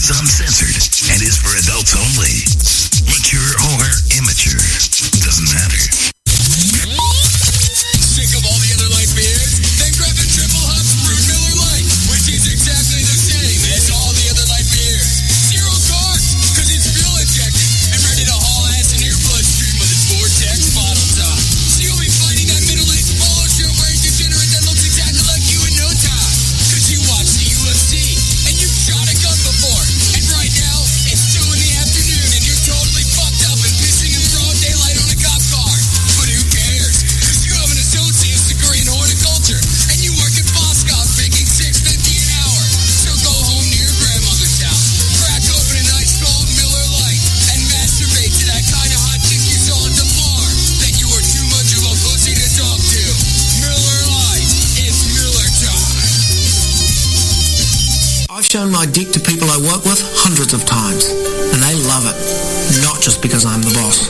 is uncensored and is for adults only. Mature or immature, doesn't matter. Sick of all the other light beers? Then grab a Triple Hops Brewed Miller Lite, which is exactly the same as all the other light beers. Zero carbs, because it's fuel injected and ready to haul ass in your bloodstream with its Vortex bottle top. So you'll be fighting that middle-aged polo shirt wearing degenerate that looks exactly like you in no time. Because you watch the UFC and you've shot a gun before. And right now, it's 2 in the afternoon and you're totally fucked up and pissing in broad daylight on a cop car. But who cares? Because you have an associate's degree in horticulture and you work at Boscov making $6.50 an hour. So go home to your grandmother's house, crack open an ice cold Miller Lite, and masturbate to that kind of hot chick you saw at the bar that you were too much of a pussy to talk to. Miller Lite, it's Miller time. I've shown my dick to people I work with hundreds of times, and they love it, not just because I'm the boss.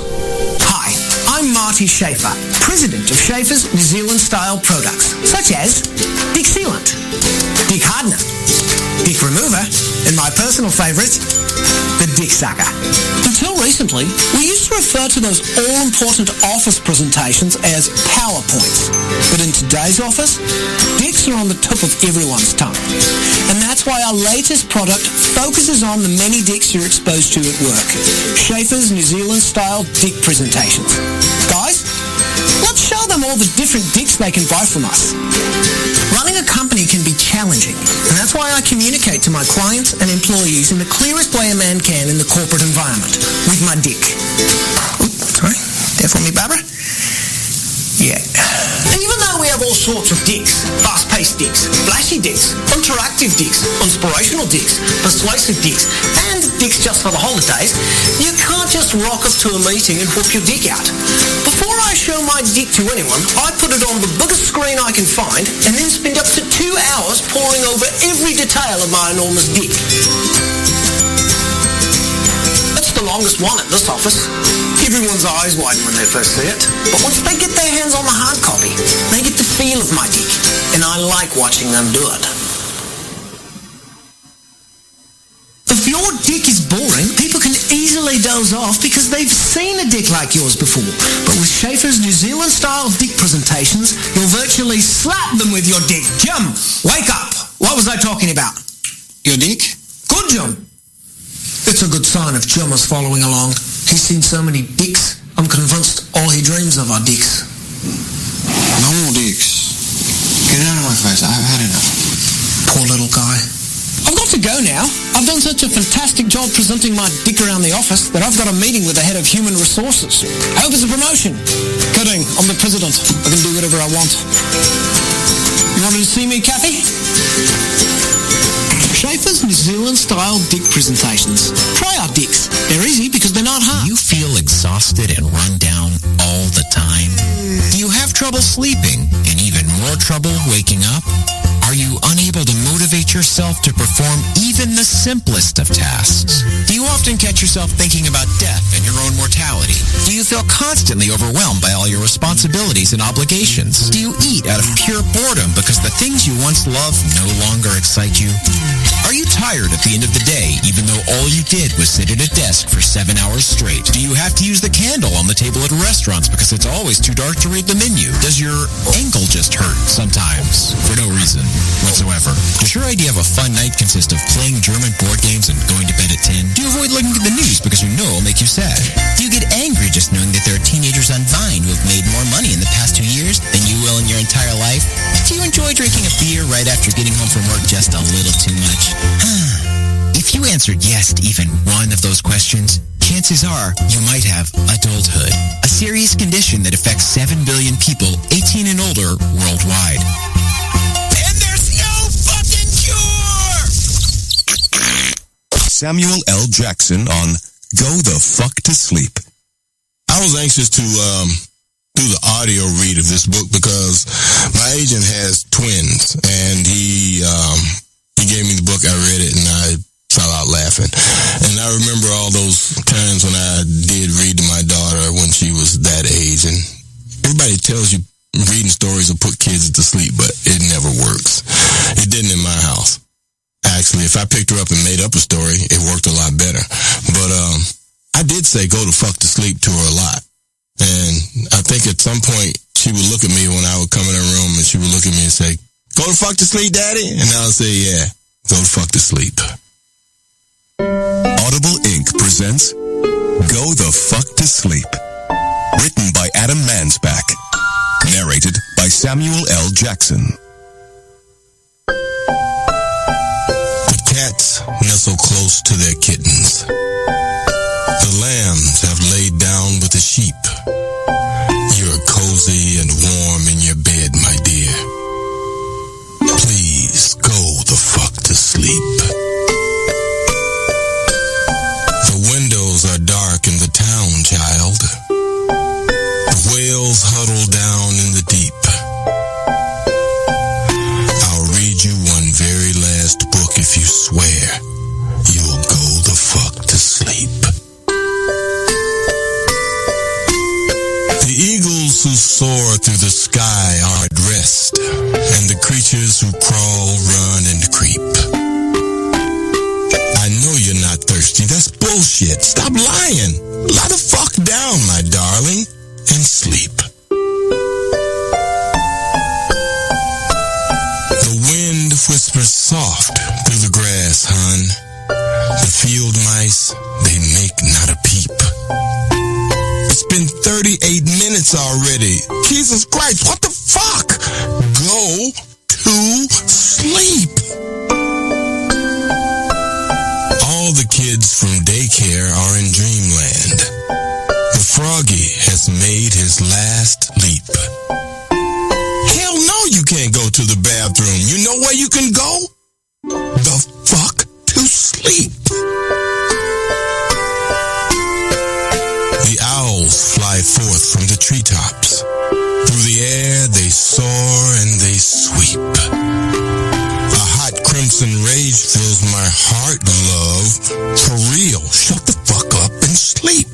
Hi, I'm Marty Schaefer, president of Schaefer's New Zealand style products, such as Dick Sealant, Dick Hardener, Dick Remover, and my personal favorite, the Dick Sucker. Until recently, we used to refer to those all-important office presentations as PowerPoints. But in today's office, dicks are on the tip of everyone's tongue. And that's why our latest product focuses on the many dicks you're exposed to at work. Schaefer's New Zealand style dick presentations. Guys, let's show them all the different dicks they can buy from us. Running a company can be challenging, and that's why I communicate to my clients and employees in the clearest way a man can in the corporate environment, with my dick. Oops, sorry. There for me, Barbara? Yeah. Even though we have all sorts of dicks, fast-paced dicks, flashy dicks, interactive dicks, inspirational dicks, persuasive dicks, and dicks just for the holidays, you can't just rock up to a meeting and whoop your dick out. Before I show my dick to anyone, I put it on the biggest screen I can find and then spend up to 2 hours poring over every detail of my enormous dick. It's the longest one at this office. Everyone's eyes widen when they first see it, but once they get their hands on the hard copy, they get the feel of my dick, and I like watching them do it. If your dick is boring, people can easily doze off because they've seen a dick like yours before. But with Schaefer's New Zealand style dick presentations, you'll virtually slap them with your dick. Jim, wake up! What was I talking about? Your dick? Good, Jim. It's a good sign if Jim is following along. He's seen so many dicks, I'm convinced all he dreams of are dicks. No more dicks. Get it out of my face. I've had enough. Poor little guy. I've got to go now. I've done such a fantastic job presenting my dick around the office that I've got a meeting with the head of human resources. Hope it's a promotion. Kidding, I'm the president. I can do whatever I want. You wanted to see me, Kathy? Schaefer's New Zealand style dick presentations. Try our dicks. They're easy because they're not hard. Do you feel exhausted and run down all the time? Do you have trouble sleeping and even more trouble waking up? Are you unable to motivate yourself to perform even the simplest of tasks? Do you often catch yourself thinking about death and your own mortality? Do you feel constantly overwhelmed by all your responsibilities and obligations? Do you eat out of pure boredom because the things you once loved no longer excite you? Are you tired at the end of the day, even though all you did was sit at a desk for 7 hours straight? Do you have to use the candle on the table at restaurants because it's always too dark to read the menu? Does your ankle just hurt sometimes for no reason whatsoever? Does your idea of a fun night consist of playing German board games and going to bed at 10? Do you avoid looking at the news because you know it'll make you sad? Do you get angry just knowing that there are teenagers on Vine who have made more money in the past 2 years than you will in your entire life? Do you enjoy drinking a beer right after getting home from work just a little too much? If you answered yes to even one of those questions, chances are you might have adulthood, a serious condition that affects 7 billion people 18 and older worldwide. And there's no fucking cure! Samuel L. Jackson on Go the Fuck to Sleep. I was anxious to do the audio read of this book because my agent has twins, and he gave me the book. I read it, and I fell out laughing. And I remember all those times when I did read to my daughter when she was that age. And everybody tells you reading stories will put kids to sleep, but it never works. It didn't in my house. Actually, if I picked her up and made up a story, it worked a lot better. But I did say go the fuck to sleep to her a lot. And I think at some point she would look at me when I would come in her room and she would look at me and say, go the fuck to sleep, Daddy? And I would say, yeah, go the fuck to sleep. Audible Inc. presents Go the Fuck to Sleep. Written by Adam Mansbach. Narrated by Samuel L. Jackson. The cats nestle close to their kittens. The lambs have laid down with the sheep. You're cozy and warm in your bed, my dear. Please go the fuck to sleep. The windows are dark in the town, child. The whales huddle down in the deep. I'll read you one very last book if you swear you'll go the fuck to sleep. The eagles who soar through the sky are at rest, and the creatures who crawl, run, and creep. I know you're not thirsty. That's bullshit. Stop lying. Lie the fuck down, my darling, and sleep. The wind whispers soft through the grass, hun. The field mice, they make not a peep. It's been 38 minutes already. Jesus Christ, what the fuck? Go to sleep. All the kids from daycare are in dreamland. The froggy has made his last leap. Hell no, you can't go to the bathroom. You know where you can go? The fuck to sleep. The owls fly forth from the treetops. Through the air they soar and they sweep. A hot crimson rage fills my heart, love. For real, shut the fuck up and sleep.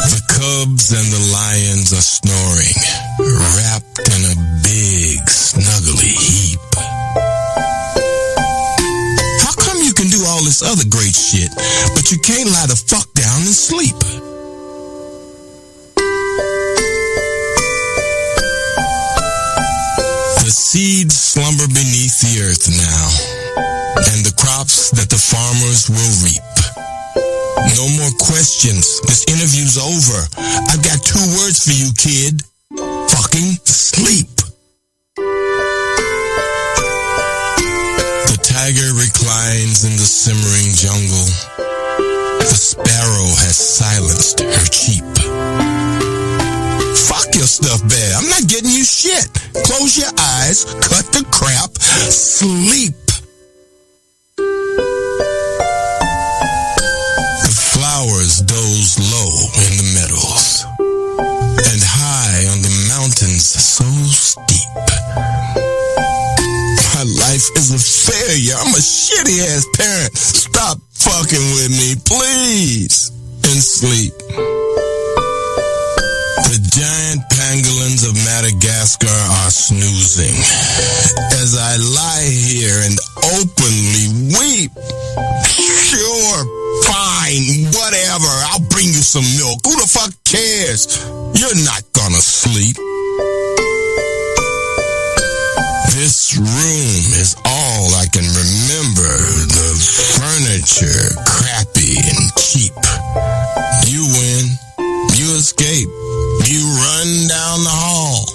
The cubs and the lions are snoring, wrapped in a big snuggly heap. How come you can do all this other great shit, but you can't lie the fuck down and sleep? The seeds slumber beneath the earth now, and the crops that the farmers will reap. No more questions. This interview's over. I've got 2 words for you, kid. Fucking sleep. The tiger reclines in the simmering jungle. The sparrow has silenced her cheep. Fuck your stuff, bad. I'm not getting you shit. Close your eyes, cut the crap, sleep. The flowers doze low in the meadows, and high on the mountains so steep. My life is a failure. I'm a shitty ass parent. Stop fucking with me, please, and sleep. The giant pangolins of Madagascar are snoozing as I lie here and openly weep. Sure, fine, whatever. I'll bring you some milk. Who the fuck cares? You're not gonna sleep. This room is all I can remember. The furniture, crappy and cheap. You win. You escape. You run down the hall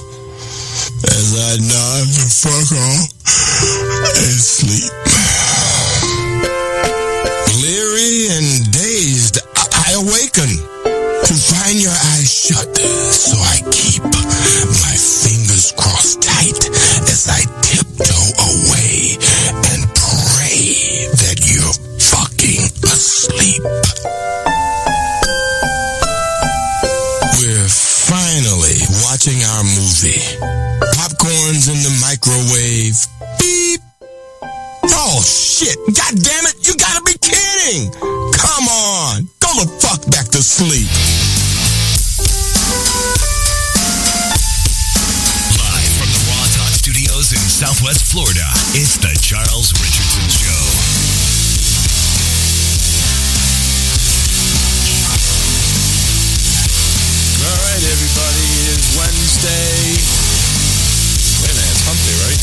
as I nod the fuck off and sleep. Leery and dazed, I awaken to find your eyes shut, so I keep my fingers crossed tight as I tiptoe away and pray that you're fucking asleep. We're finally watching our movie. Popcorn's in the microwave. Beep. Oh shit, god damn it, you gotta be kidding! Come on, go the fuck back to sleep. Live from the Raw Talk Studios Southwest Florida, it's the Charles Richardson Show. All right, everybody, it is Wednesday. Wait a minute, it's hump day, right?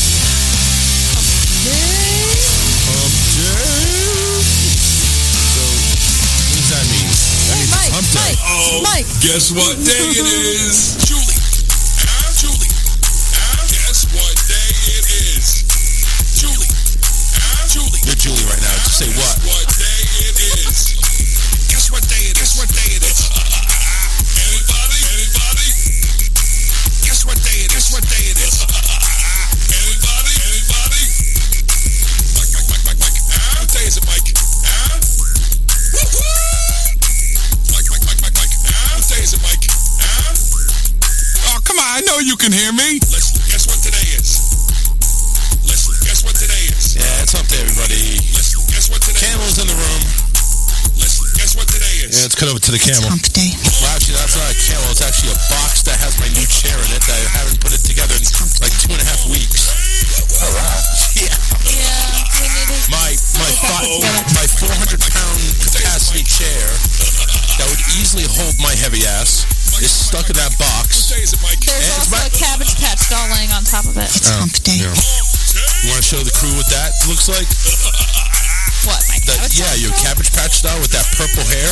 Hump day. So, what does that mean? That means it's hump day. Mike. Guess what day it is? Julie. Julie. Guess what day it is? Julie. Julie. You're Julie right now. Just say what? Guess what day it is? Guess what day it is? Guess what day it is? Anybody? Guess what day it is? Guess what day it is? Anybody? Mike. What day is it, Mike? Woo-hoo! Mike. What day is it, Mike? Oh, come on. I know you can hear me. Listen, guess what today is? Listen, guess what today is? Yeah, it's hump day, everybody. Listen, guess what today is? Camel's in the room. Listen, guess what today is? Yeah, let's cut over to the camel. Hump day. Well, actually, that's not a camel. It's actually a box that has my new chair in it that I haven't put it together in like 2.5 weeks. All right. Yeah. My 400-pound capacity chair that would easily hold my heavy ass is stuck in that box. What day is it, Mike? There's also a Cabbage Patch doll laying on top of it. It's hump day. Yeah. You want to show the crew what that looks like? What, my Cabbage Yeah, Patch your doll? Cabbage Patch doll with that purple hair.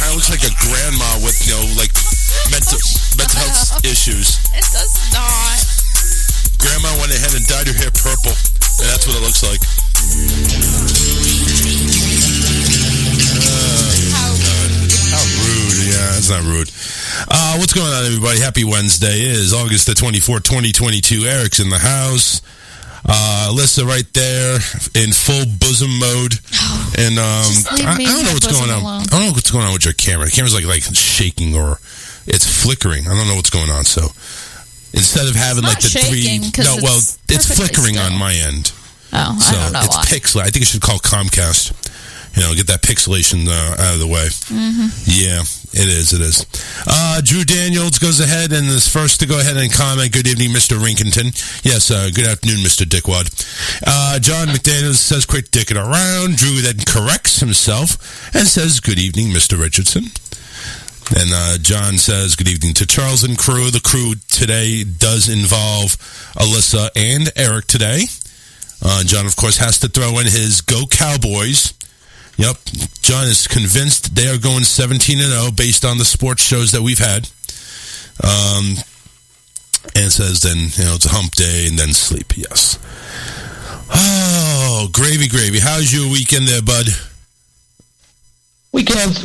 Kind of looks like a grandma with, like mental health issues. It does not. Grandma went ahead and dyed her hair purple, and that's what it looks like. How rude. Yeah, it's not rude. What's going on, everybody? Happy Wednesday. It is August the 24th, 2022. Eric's in the house. Alyssa right there in full bosom mode. And I don't know what's going on. Alone. I don't know what's going on with your camera. The camera's like shaking or it's flickering. I don't know what's going on. So instead of having It's like the not shaking, three, it's it's perfectly flickering still. on my end. Oh, So I don't know it's why. pixel. I think it should call Comcast. Get that pixelation out of the way. Mm-hmm. Yeah, it is. Drew Daniels goes ahead and is first to go ahead and comment. Good evening, Mr. Rinkington. Yes, good afternoon, Mr. Dickwad. John McDaniels says, quit dicking around. Drew then corrects himself and says, good evening, Mr. Richardson. And John says, good evening to Charles and crew. The crew today does involve Alyssa and Eric today. John, of course, has to throw in his Go Cowboys. Yep. John is convinced they are going 17-0 based on the sports shows that we've had. And says then, it's a hump day and then sleep. Yes. Oh, gravy. How's your weekend there, bud? Weekend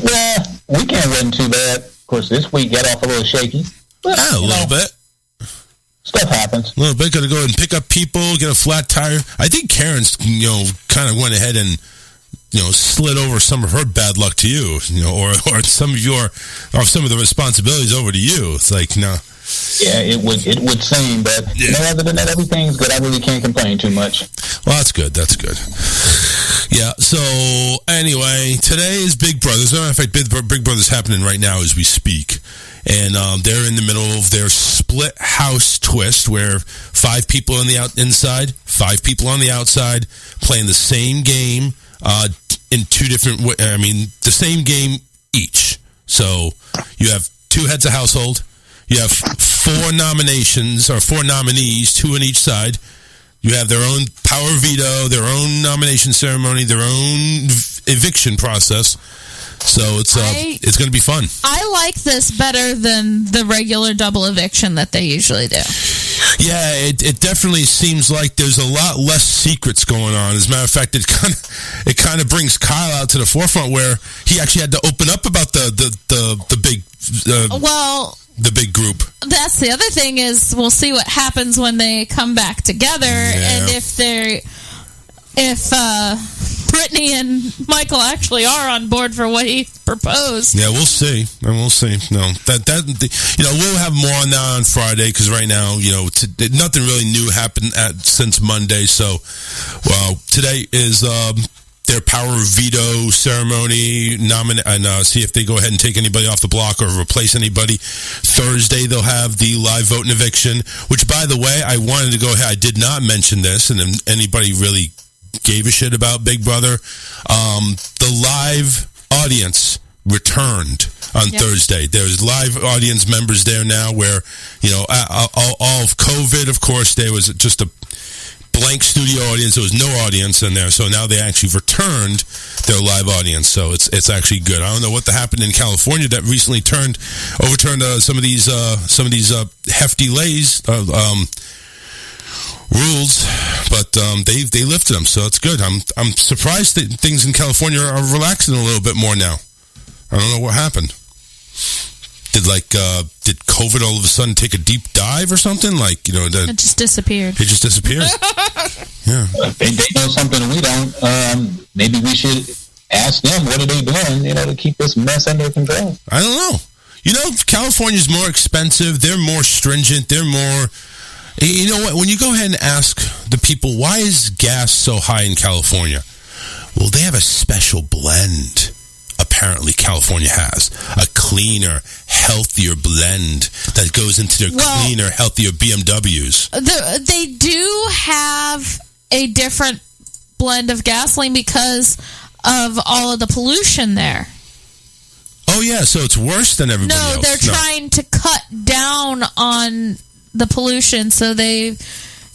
wasn't too bad. Of course, this week got off a little shaky. But, A little bit. Stuff happens. A little bit. Got to go and pick up people, get a flat tire. I think Karen's, kind of went ahead and, slid over some of her bad luck to you, or some of the responsibilities over to you. It's like, no. Yeah, it would seem, but other than that, everything's good. I really can't complain too much. Well, that's good. Yeah, so anyway, today is Big Brother. As a matter of fact, Big Brother's happening right now as we speak. And they're in the middle of their split house twist where 5 people on the inside, 5 people on the outside playing the same game in 2 different ways. I mean, the same game each. So you have 2 heads of household. You have 4 nominations or 4 nominees, 2 on each side. You have their own power veto, their own nomination ceremony, their own eviction process. So it's going to be fun. I like this better than the regular double eviction that they usually do. Yeah, it definitely seems like there's a lot less secrets going on. As a matter of fact, it kind of brings Kyle out to the forefront where he actually had to open up about the big the big group. That's the other thing is we'll see what happens when they come back together, and if Brittany and Michael actually are on board for what he proposed. Yeah, we'll see. No, we'll have more on that on Friday because right now, nothing really new happened since Monday. So, well, today is their power of veto ceremony, and see if they go ahead and take anybody off the block or replace anybody. Thursday, they'll have the live vote and eviction, which, by the way, I wanted to go ahead. I did not mention this, and if anybody really gave a shit about Big Brother. The live audience returned on Thursday. There's live audience members there now where, all of COVID, of course, there was just a blank studio audience. There was no audience in there. So now they actually returned their live audience. So it's actually good. I don't know what happened in California that recently overturned some of these hefty rules, but they lifted them, so it's good. I'm surprised that things in California are relaxing a little bit more now. I don't know what happened. Did COVID all of a sudden take a deep dive or something? It just disappeared. It just disappeared. Yeah. They know something we don't. Maybe we should ask them what are they doing, to keep this mess under control. I don't know. California's more expensive. They're more stringent. They're more. You know what? When you go ahead and ask the people, why is gas so high in California? Well, they have a special blend. Apparently, California has a cleaner, healthier blend that goes into their cleaner, healthier BMWs. They do have a different blend of gasoline because of all of the pollution there. Oh, yeah, so it's worse than everybody else. No, they're trying to cut down on the pollution, so they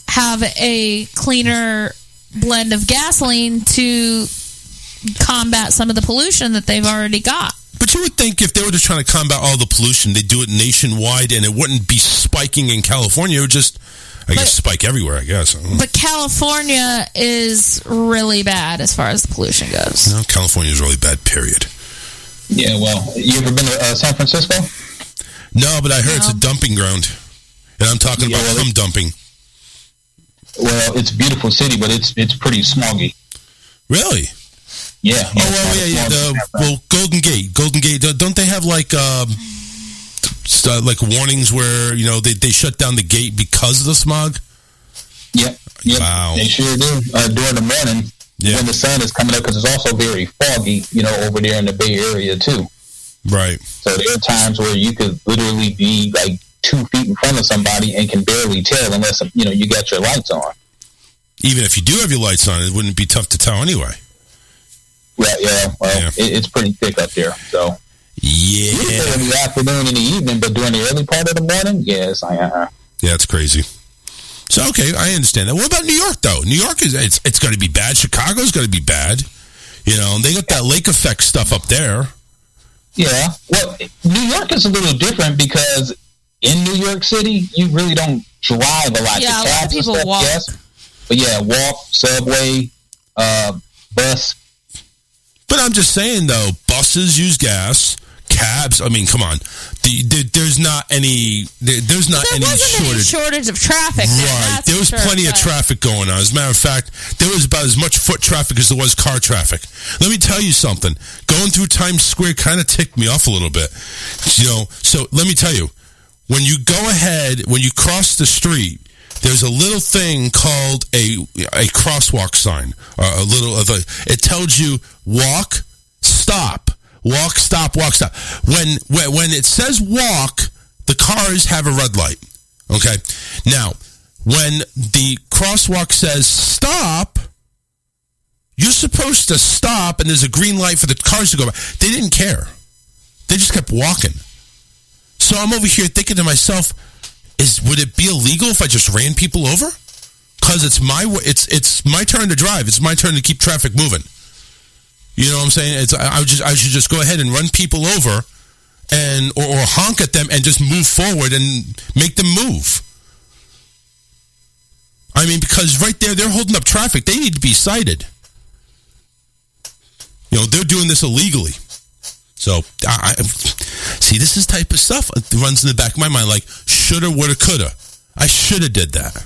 have a cleaner blend of gasoline to combat some of the pollution that they've already got. But you would think if they were just trying to combat all the pollution, they'd do it nationwide and it wouldn't be spiking in California. It would just, spike everywhere, I guess. But California is really bad as far as the pollution goes. No, California is really bad, period. Yeah, well, you ever been to San Francisco? No, but I heard it's a dumping ground. And I'm talking about cum dumping. Well, it's a beautiful city, but it's pretty smoggy. Really? Yeah. Golden Gate. Don't they have like warnings where they shut down the gate because of the smog? Yep. Wow. They sure do. During the morning, when the sun is coming up, because it's also very foggy, over there in the Bay Area too. Right. So there are times where you could literally be like 2 feet in front of somebody and can barely tell unless you got your lights on. Even if you do have your lights on, it wouldn't be tough to tell anyway. It's pretty thick up there. So usually in the afternoon and the evening, but during the early part of the morning, yeah, it's crazy. So okay, I understand that. What about New York though? New York it's going to be bad. Chicago's going to be bad. They got that lake effect stuff up there. Yeah, well, New York is a little different because in New York City, you really don't drive a lot. Yeah, a lot of people walk. Yes. But walk, subway, bus. But I'm just saying, though, buses use gas, cabs. I mean, come on. There's not any shortage of traffic. Right. There was plenty of traffic going on. As a matter of fact, there was about as much foot traffic as there was car traffic. Let me tell you something. Going through Times Square kind of ticked me off a little bit. So let me tell you. When you cross the street, there's a little thing called a crosswalk sign. It tells you walk, stop, walk, stop, walk, stop. When it says walk, the cars have a red light. Okay? Now, when the crosswalk says stop, you're supposed to stop and there's a green light for the cars to go by. They didn't care. They just kept walking. So I'm over here thinking to myself, would it be illegal if I just ran people over? Because it's my turn to drive. It's my turn to keep traffic moving. You know what I'm saying? I should just go ahead and run people over, or honk at them and just move forward and make them move. I mean, because right there they're holding up traffic. They need to be cited. They're doing this illegally. So, I see, this is type of stuff that runs in the back of my mind, like, shoulda, woulda, coulda. I should have did that.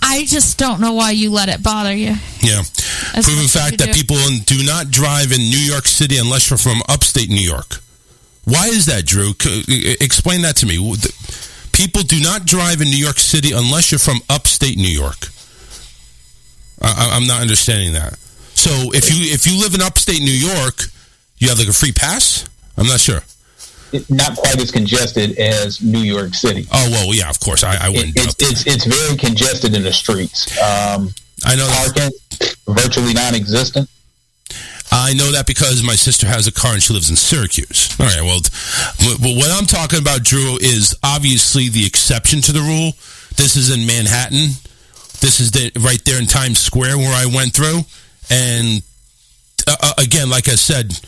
I just don't know why you let it bother you. Yeah. Proven fact that people do not drive in New York City unless you're from upstate New York. Why is that, Drew? Explain that to me. People do not drive in New York City unless you're from upstate New York. I'm not understanding that. So if you live in upstate New York, you have like a free pass? I'm not sure. Not quite as congested as New York City. Oh, well, yeah, of course. I wouldn't. It's very congested in the streets. I know parking virtually non-existent. I know that because my sister has a car and she lives in Syracuse. All right, well, what I'm talking about, Drew, is obviously the exception to the rule. This is in Manhattan. This is right there in Times Square where I went through. And again, like I said,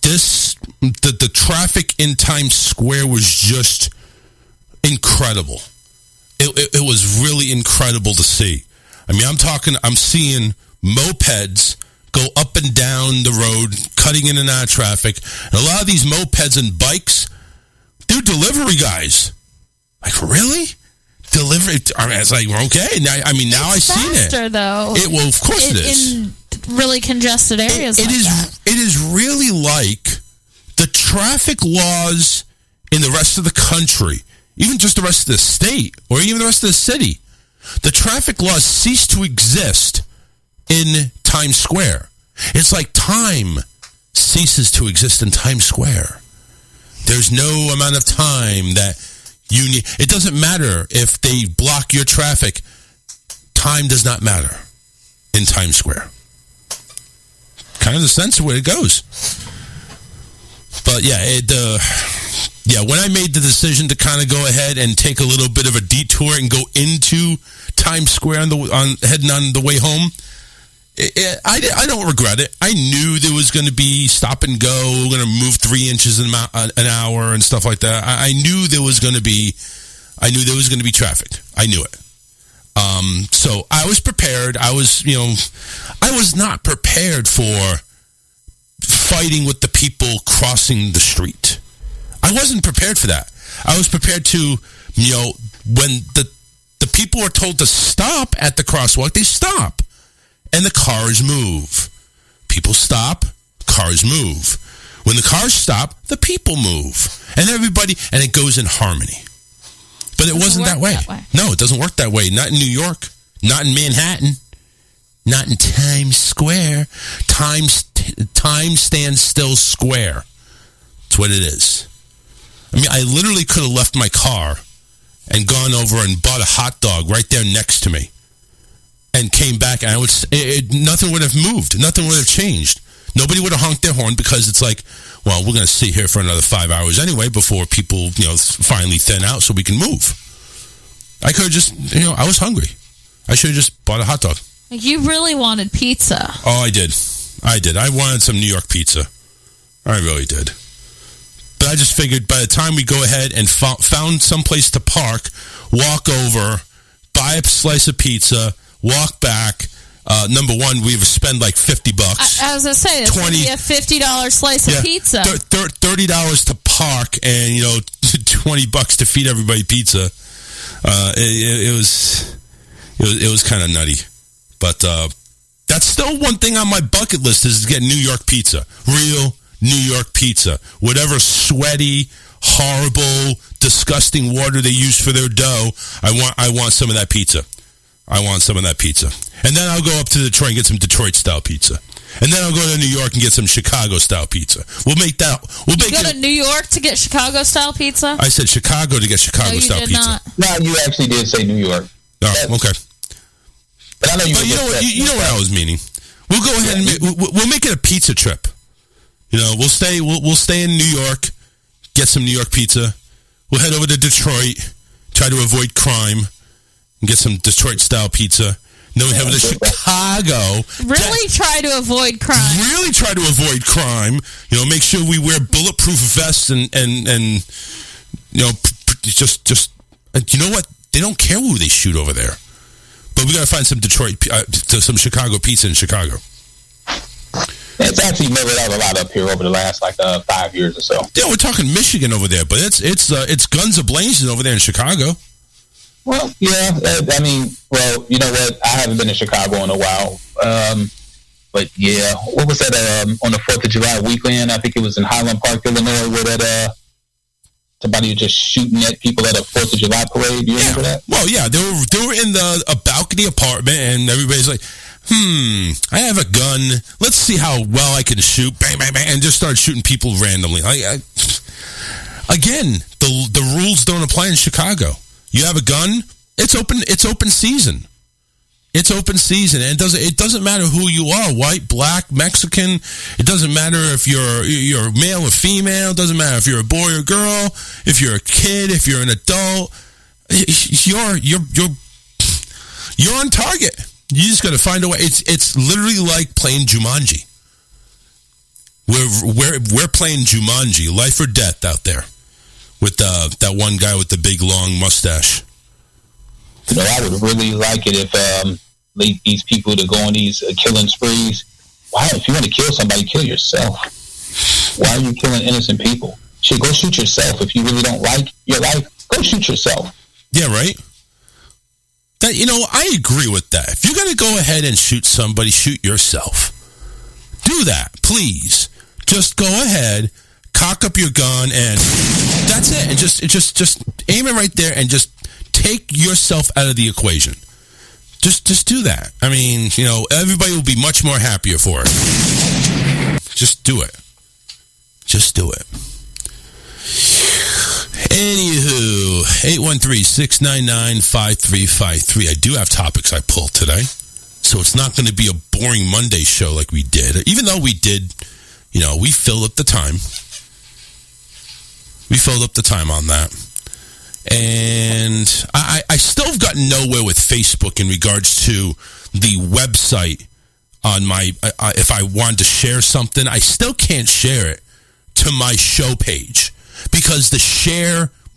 the traffic in Times Square was just incredible. It was really incredible to see. I mean, I'm seeing mopeds go up and down the road, cutting in and out of traffic. And a lot of these mopeds and bikes, they're delivery guys. Like, really? Delivery? I mean, it's like, okay. Now, I mean, now I've seen it. Faster, though. Well, of course it is. In really congested areas It is really like the traffic laws in the rest of the country, even just the rest of the state, or even the rest of the city. The traffic laws cease to exist in Times Square. It's like time ceases to exist in Times Square. There's no amount of time that you need. It doesn't matter if they block your traffic. Time does not matter in Times Square. Kind of the sense of where it goes. But yeah, when I made the decision to kind of go ahead and take a little bit of a detour and go into Times Square heading on the way home, I don't regret it. I knew there was going to be stop and go. We're going to move 3 inches an hour and stuff like that. I knew there was going to be traffic. I knew it. So I was prepared. I was not prepared for fighting with the people crossing the street. I wasn't prepared for that. I was prepared to, when the people are told to stop at the crosswalk, they stop. And the cars move. People stop, cars move. When the cars stop, the people move. And it goes in harmony. But it wasn't that way. No, it doesn't work that way. Not in New York. Not in Manhattan. Not in Times Square. Time stands still square. That's what it is. I mean, I literally could have left my car and gone over and bought a hot dog right there next to me. And came back, and nothing would have moved. Nothing would have changed. Nobody would have honked their horn because it's like, well, we're going to sit here for another 5 hours anyway before people, finally thin out so we can move. I could have just, I was hungry. I should have just bought a hot dog. You really wanted pizza. Oh, I did. I wanted some New York pizza. I really did. But I just figured by the time we go ahead and found some place to park, walk over, buy a slice of pizza, walk back. Number one, we would spend like $50. I was going to say, it's going to be a $50 slice of pizza. $30 to park and, $20 to feed everybody pizza. It was kind of nutty. But that's still one thing on my bucket list is to get New York pizza. Real New York pizza. Whatever sweaty, horrible, disgusting water they use for their dough, I want some of that pizza. I want some of that pizza. And then I'll go up to Detroit and get some Detroit-style pizza. And then I'll go to New York and get some Chicago-style pizza. We'll make that. You go to New York to get Chicago-style pizza? I said Chicago to get Chicago-style pizza. Not. No, you actually did say New York. Oh, okay. But I know you know what I was meaning. We'll go ahead and we'll make it a pizza trip. We'll stay in New York, get some New York pizza. We'll head over to Detroit, try to avoid crime. And get some Detroit-style pizza. Then we have to Chicago. Really try to avoid crime. Really try to avoid crime. Make sure we wear bulletproof vests and just you know what? They don't care who they shoot over there. But we got to find some some Chicago pizza in Chicago. It's actually leveled out a lot up here over the last 5 years or so. Yeah, we're talking Michigan over there, but it's guns a-blazing over there in Chicago. Well, yeah, I mean, well, you know what? I haven't been to Chicago in a while. But yeah, what was that on the 4th of July weekend? I think it was in Highland Park, Illinois, where that somebody was just shooting at people at a 4th of July parade. Do you remember that? Well, yeah, they were in a balcony apartment, and everybody's like, I have a gun. Let's see how well I can shoot. Bang, bang, bang, and just start shooting people randomly. Again, the rules don't apply in Chicago. You have a gun, it's open season. It's open season, and it doesn't matter who you are, white, black, Mexican. It doesn't matter if you're male or female. It doesn't matter if you're a boy or girl, if you're a kid, if you're an adult. You're on target. You just got to find a way. It's literally like playing Jumanji. We're playing Jumanji, life or death out there, with that one guy with the big long mustache. You know, I would really like it if these people that go on these killing sprees. Why, if you want to kill somebody, kill yourself. Why are you killing innocent people? Shit, go shoot yourself. If you really don't like your life, go shoot yourself. Yeah, right. That, you know, I agree with that. If you're going to go ahead and shoot somebody, shoot yourself. Do that, please. Just go ahead, cock up your gun, and that's it. And just aim it right there, and just take yourself out of the equation. Just do that. I mean, you know, everybody will be much more happier for it. Just do it. Just do it. Anywho, 813-699-5353. I do have topics I pulled today, so it's not going to be a boring Monday show like we did. Even though we did, you know, we filled up the time. We filled up the time on that. And I still have gotten nowhere with Facebook in regards to the website on my, if I wanted to share something, I still can't share it to my show page because the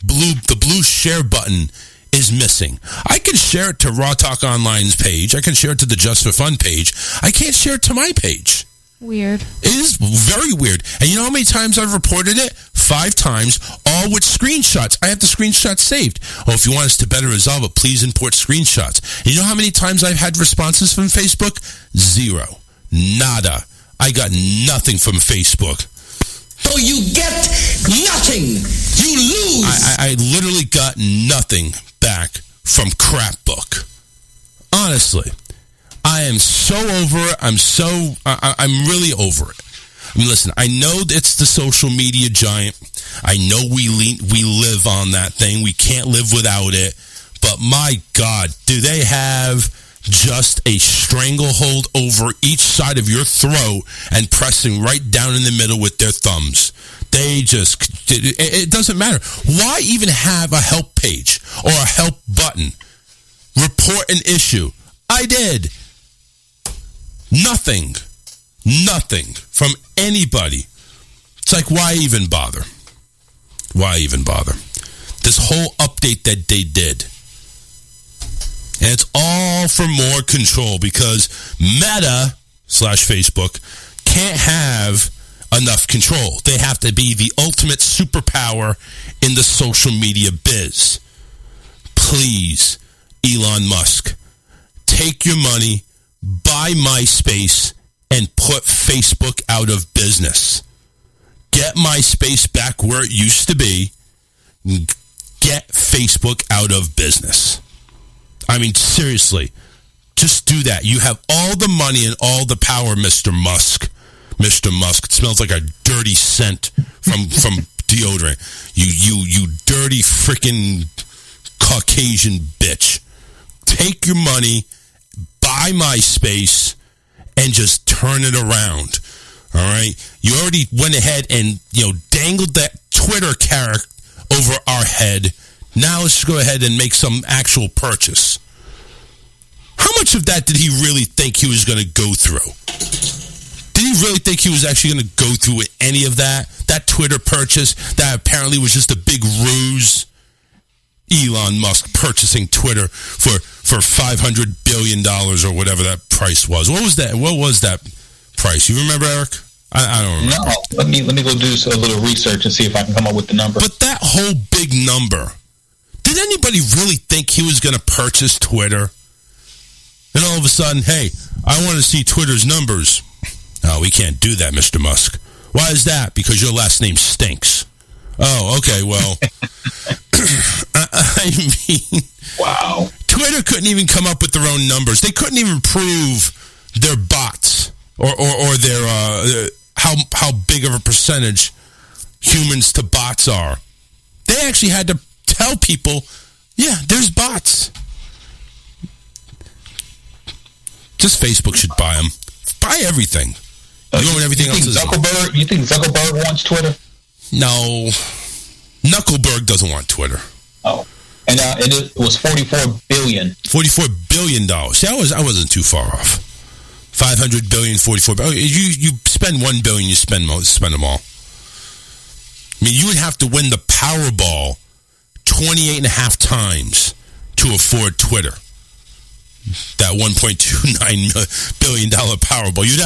blue share button is missing. I can share it to Raw Talk Online's page. I can share it to the Just for Fun page. I can't share it to my page. Weird. It is very weird. And you know how many times I've reported it? 5 times, all with screenshots. I have the screenshots saved. Oh, if you want us to better resolve it, please import screenshots. And you know how many times I've had responses from Facebook? 0. Nada. I got nothing from Facebook. So you get nothing. You lose. I literally got nothing back from Crapbook. Honestly. I am so over it. I'm really over it. I mean, listen, I know it's the social media giant. I know we live on that thing. We can't live without it. But my God, do they have just a stranglehold over each side of your throat and pressing right down in the middle with their thumbs? It doesn't matter. Why even have a help page or a help button? Report an issue. I did. Nothing from anybody. It's like, why even bother? Why even bother? This whole update that they did. And it's all for more control because Meta / Facebook can't have enough control. They have to be the ultimate superpower in the social media biz. Please, Elon Musk, take your money, buy MySpace, and put Facebook out of business. Get MySpace back where it used to be. Get Facebook out of business. I mean, seriously, just do that. You have all the money and all the power, Mr. Musk. Mr. Musk. It smells like a dirty scent from deodorant. You dirty freaking Caucasian bitch. Take your money, buy MySpace, and just turn it around. All right? You already went ahead and, dangled that Twitter carrot over our head. Now let's go ahead and make some actual purchase. How much of that did he really think he was going to go through? Did he really think he was actually going to go through with any of that? That Twitter purchase that apparently was just a big ruse? Elon Musk purchasing Twitter for $500 billion or whatever that price was. What was that? What was that price? You remember, Eric? I don't remember. No, let me go do a little research and see if I can come up with the number. But that whole big number, did anybody really think he was going to purchase Twitter? And all of a sudden, hey, I want to see Twitter's numbers. Oh, we can't do that, Mr. Musk. Why is that? Because your last name stinks. Oh, okay, well, I mean, wow. Twitter couldn't even come up with their own numbers. They couldn't even prove their bots or their how big of a percentage humans to bots are. They actually had to tell people, yeah, there's bots. Just Facebook should buy them. Buy everything. You think Zuckerberg wants Twitter? No. Knuckleberg doesn't want Twitter. Oh. And it was $44 billion. $44 billion. See, I wasn't too far off. 500 billion, 44 billion. You spend $1 billion, you spend them all. I mean, you would have to win the Powerball 28.5 times to afford Twitter. That $1.29 billion Powerball. You'd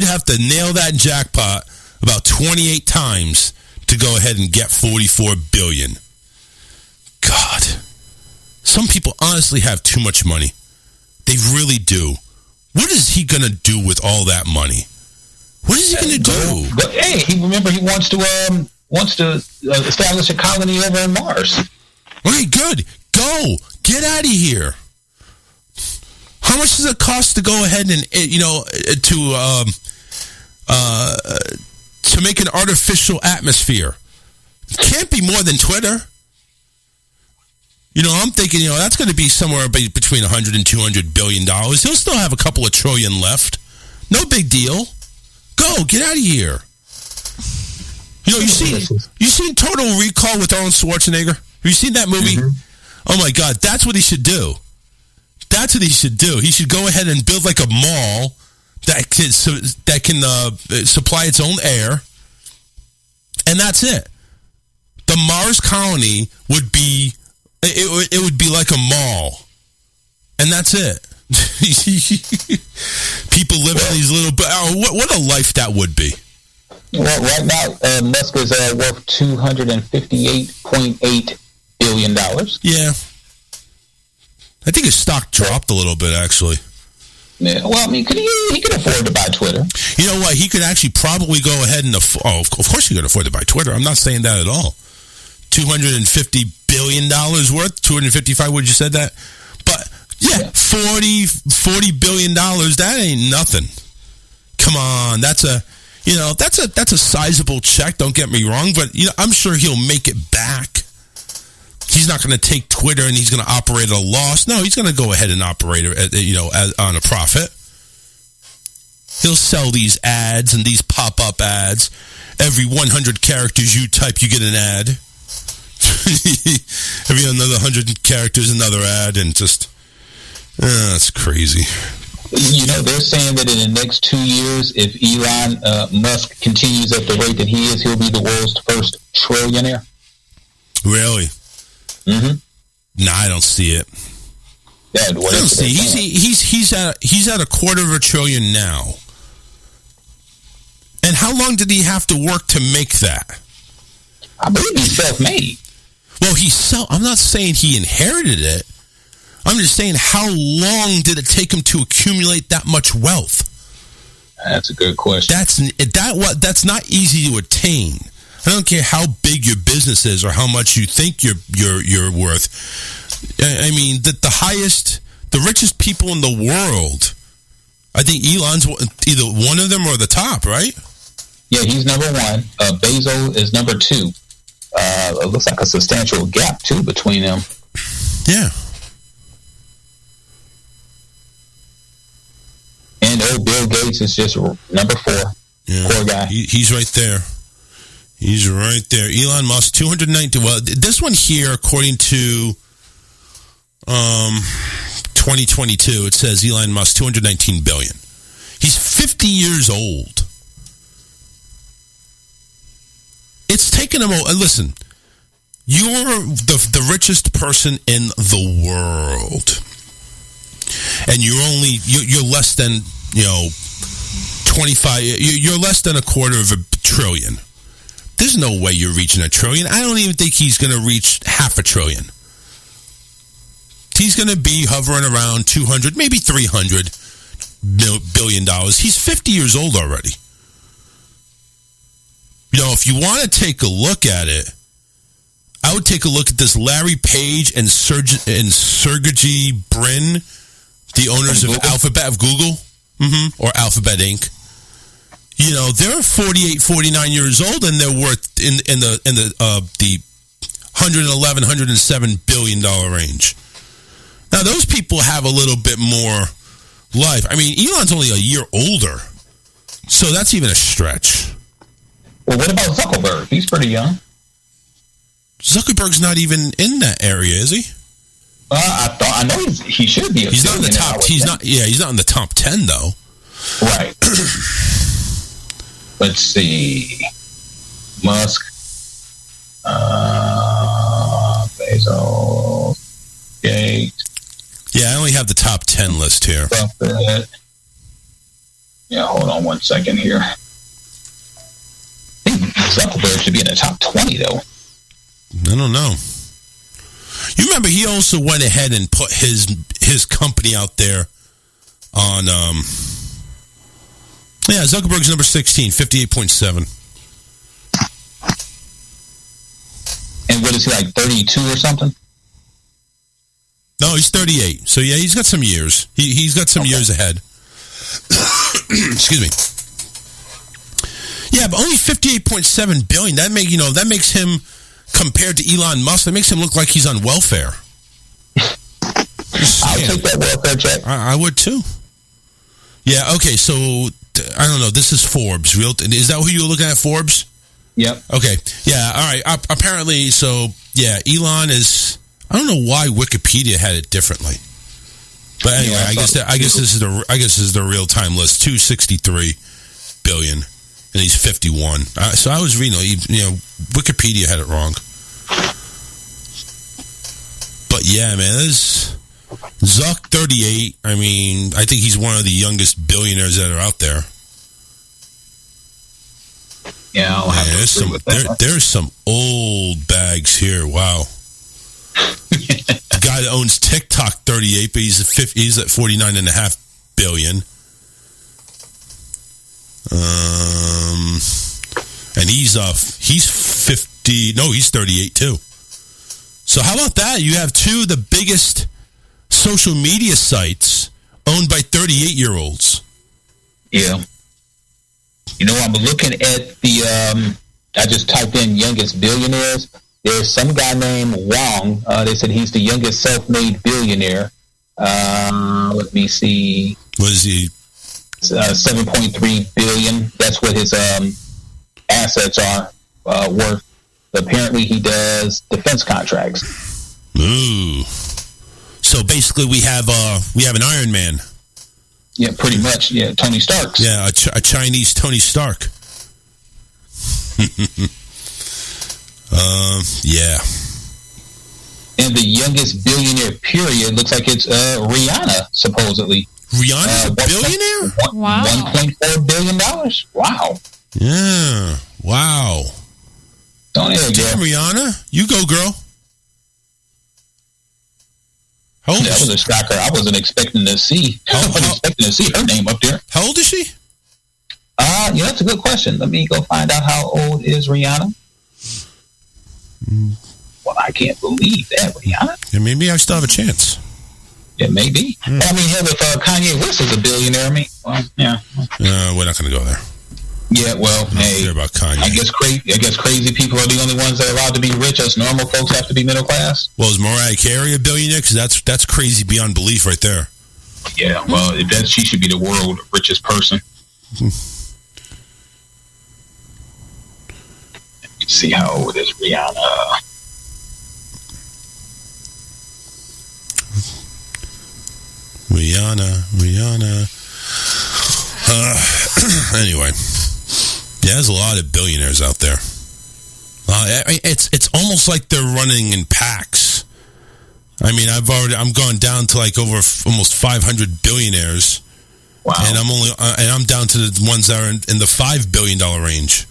have to nail that jackpot about 28 times to go ahead and get $44 billion. God. Some people honestly have too much money. They really do. What is he going to do with all that money? What is he going to do? But, hey, he wants to establish a colony over in Mars. All right, good. Go. Get out of here. How much does it cost to go ahead and to make an artificial atmosphere? It can't be more than Twitter. I'm thinking, that's going to be somewhere between $100 and $200 billion. He'll still have a couple of trillion left. No big deal. Go, get out of here. You seen Total Recall with Arnold Schwarzenegger? Have you seen that movie? Mm-hmm. Oh my God, that's what he should do. That's what he should do. He should go ahead and build like a mall that can supply its own air, and that's it. The Mars colony would be like a mall, and that's it. People live in these little. What a life that would be. Well, right now, Musk is worth $258.8 billion. Yeah. I think his stock dropped a little bit, actually. Yeah. Well, I mean, he could afford to buy Twitter. You know what? He could actually probably go ahead and... of course he could afford to buy Twitter. I'm not saying that at all. $250 billion worth? 255, would you said that? But, yeah, $40 billion, that ain't nothing. Come on, that's a sizable check, don't get me wrong, but I'm sure he'll make it back. He's not going to take Twitter and he's going to operate at a loss. No, he's going to go ahead and operate on a profit. He'll sell these ads and these pop-up ads. Every 100 characters you type, you get an ad. Every another 100 characters, another ad, and just that's crazy. They're saying that in the next 2 years, if Elon Musk continues at the rate that he is, he'll be the world's first trillionaire. Really? Mm-hmm. No, I don't see it. Yeah, I don't see. He's at $250 billion now. And how long did he have to work to make that? I believe he's self-made. Well, I'm not saying he inherited it. I'm just saying, how long did it take him to accumulate that much wealth? That's a good question. That's not easy to attain. I don't care how big your business is or how much you think you're worth. I mean, the richest people in the world, I think Elon's either one of them or the top, right? Yeah, he's number one. Bezos is number two. It looks like a substantial gap, too, between them. Yeah. And Bill Gates is just number 4. Yeah. Poor guy. He's right there. He's right there. Elon Musk, 290. Well, this one here, according to 2022, it says Elon Musk, $219 billion. He's 50 years old. It's taken him. Listen, you're the richest person in the world, and you're less than 25. You're less than $250 billion. There's no way you're reaching $1 trillion. I don't even think he's going to reach $500 billion. He's going to be hovering around 200, maybe $300 billion. He's 50 years old already. If you want to take a look at it, I would take a look at this Larry Page and Sergey Brin, the owners of Alphabet, of Google. or Alphabet Inc. You know, they're 48, 49 years old, and they're worth in the 111, $107 billion range. Now, those people have a little bit more life. I mean, Elon's only a year older, so that's even a stretch. Well, what about Zuckerberg? He's pretty young. Zuckerberg's not even in that area, is he? I know he should be. He's not in the top. He's not in the top 10 though. Right. Let's see. Musk, Bezos, Gates. Yeah, I only have the top 10 list here. Buffett. Yeah, hold on one second here. I think Zuckerberg should be in the top 20 though. I don't know. You remember he also went ahead and put his company out there on Zuckerberg's number 16, 58.7. And what is he, like 32 or something? No, he's 38. So yeah, he's got some years. He's got some years ahead. Excuse me. Yeah, but only 58.7 billion. That makes him, compared to Elon Musk, that makes him look like he's on welfare. I'll take that welfare check. I would too. Yeah, okay, so I don't know. This is Forbes. Is that who you were looking at, Forbes? Yep. Okay. Yeah, all right. Apparently, so, yeah, Elon is... I don't know why Wikipedia had it differently. But anyway, I guess this is the real-time list. 263 billion. And he's 51. So I was reading, Wikipedia had it wrong. But yeah, man, this Zuck 38. I mean, I think he's one of the youngest billionaires that are out there. Yeah, I'll have to agree with that. There's some old bags here. Wow. The guy that owns TikTok, 38, but he's at 49.5 billion. And he's 50. No, he's 38 too. So how about that? You have two of the biggest social media sites owned by 38-year-olds. Yeah. You know, I'm looking at the. I just typed in youngest billionaires. There's some guy named Wong. They said he's the youngest self-made billionaire. Let me see. What is he? 7.3 billion. That's what his assets are worth. Apparently, he does defense contracts. Ooh. So basically, we have an Iron Man. Yeah, pretty much. Yeah, Tony Stark. Yeah, a Chinese Tony Stark. Yeah. And the youngest billionaire period looks like it's Rihanna, supposedly. Rihanna's a billionaire? Wow. $1.4 billion. Wow. Yeah. Wow. Don't ever Damn, Rihanna. You go, girl. How old that was a shocker. I wasn't expecting to see. I wasn't expecting to see her name up there. How old is she? Yeah, that's a good question. Let me go find out how old is Rihanna. Well, I can't believe that, Rihanna. Yeah, maybe I still have a chance. Yeah, maybe. Well, I mean, hell, if Kanye West is a billionaire, well, yeah. We're not going to go there. Yeah, well, hey, about Kanye. I guess crazy people are the only ones that are allowed to be rich. Us normal folks have to be middle class. Well, is Mariah Carey a billionaire? Because that's crazy beyond belief right there. Yeah, well, she should be the world's richest person. Let's see how old is Rihanna. Rihanna. Anyway. Yeah, there's a lot of billionaires out there. It's almost like they're running in packs. I mean, I'm gone down to like over almost 500 billionaires. Wow. And I'm down to the ones that are in the $5 billion range.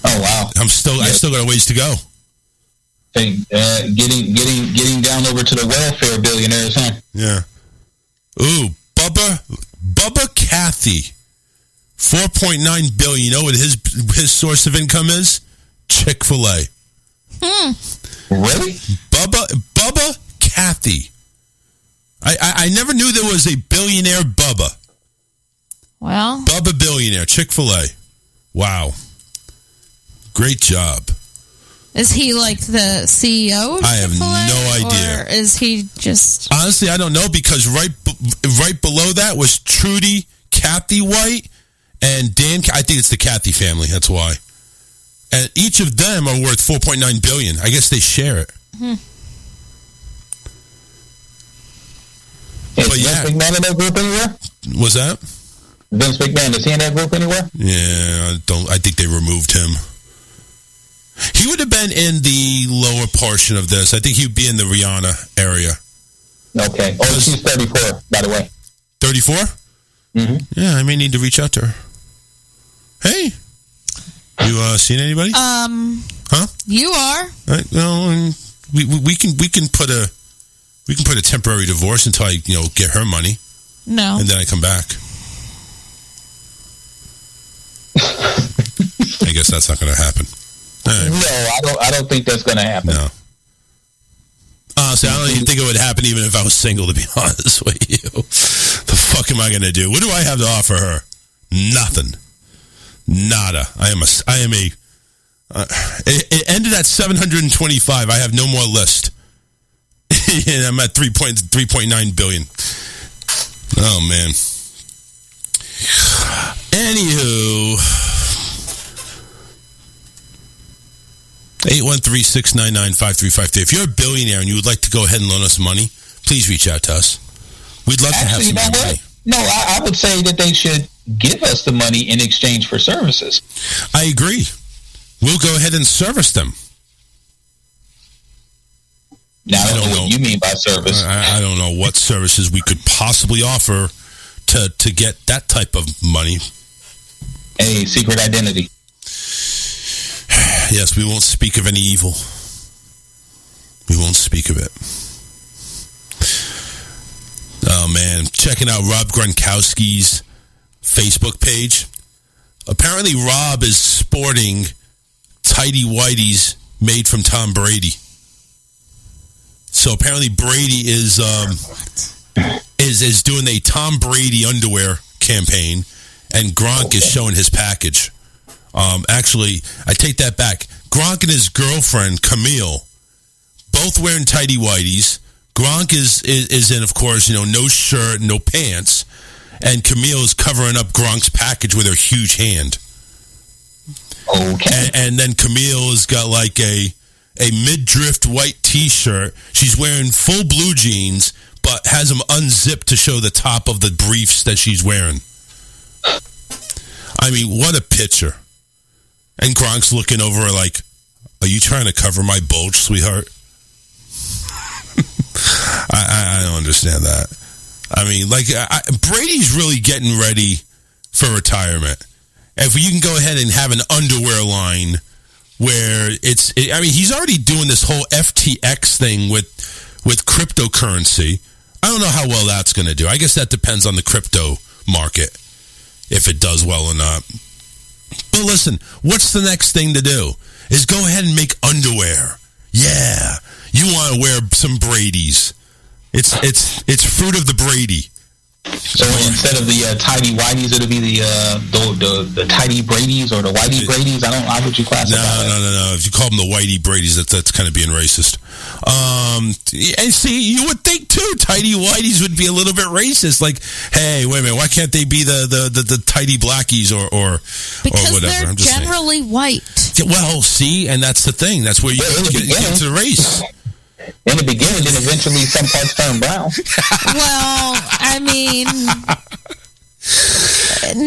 Oh wow. I still got a ways to go. Hey, getting down over to the welfare billionaires, huh? Yeah. Ooh, Bubba Cathy. 4.9 billion. You know what his source of income is? Chick-fil-A. Really? Bubba Cathy. I never knew there was a billionaire Bubba. Well, Bubba Billionaire, Chick-fil-A. Wow. Great job. Is he like the CEO of I have Chick-fil-A, no idea. Or is he just... Honestly, I don't know, because right below that was Trudy, Kathy White, and Dan. I think it's the Kathy family. That's why. And each of them are worth $4.9 billion. I guess they share it. But Vince McMahon in that group anywhere? Was that? Vince McMahon, is he in that group anywhere? Yeah, I think they removed him. He would have been in the lower portion of this. I think he'd be in the Rihanna area. Okay. Oh, she's 34, by the way. 34? Mm-hmm. Yeah, I may need to reach out to her. Hey, you seen anybody? Huh? You are. No, we can put a temporary divorce until I get her money. No. And then I come back. I guess that's not going to happen. Right. No, I don't think that's going to happen. No. Honestly, I don't even think it would happen even if I was single, to be honest with you. The fuck am I going to do? What do I have to offer her? Nothing. Nada. It ended at 725. I have no more list. And I'm at 3.9 billion. Oh, man. Anywho, 813-699-5353. If you're a billionaire and you would like to go ahead and loan us money, please reach out to us. We'd love to have some money. No, I would say that they should give us the money in exchange for services. I agree. We'll go ahead and service them. Now, I don't know what you mean by service. I don't know what services we could possibly offer to get that type of money. A secret identity. Yes, we won't speak of any evil. We won't speak of it. Oh, man. Checking out Rob Gronkowski's Facebook page. Apparently, Rob is sporting tighty whities made from Tom Brady. So apparently Brady is doing a Tom Brady underwear campaign, and Gronk is showing his package. Actually, I take that back. Gronk and his girlfriend Camille, both wearing tighty whities. Gronk is in, of course, no shirt, no pants, and Camille is covering up Gronk's package with her huge hand. Okay. And then Camille has got like a mid-drift white T-shirt. She's wearing full blue jeans, but has them unzipped to show the top of the briefs that she's wearing. I mean, what a picture. And Gronk's looking over her like, are you trying to cover my bulge, sweetheart? I don't understand that. I mean, Brady's really getting ready for retirement. If you can go ahead and have an underwear line where he's already doing this whole FTX thing with cryptocurrency. I don't know how well that's going to do. I guess that depends on the crypto market, if it does well or not. But listen, what's the next thing to do? Is go ahead and make underwear. Yeah, you want to wear some Brady's. It's fruit of the Brady. So instead of the tidy whiteys, it'll be the tidy Brady's or the whitey Brady's. How would you classify that? No. If you call them the whitey Brady's, that's kind of being racist. And see, you would think too, tidy whiteys would be a little bit racist. Like, hey, wait a minute, why can't they be the tidy blackies or because whatever? They're generally white. Well, see, and that's the thing. That's where you get into the race. In the beginning, then eventually some parts turn brown. Well, I mean,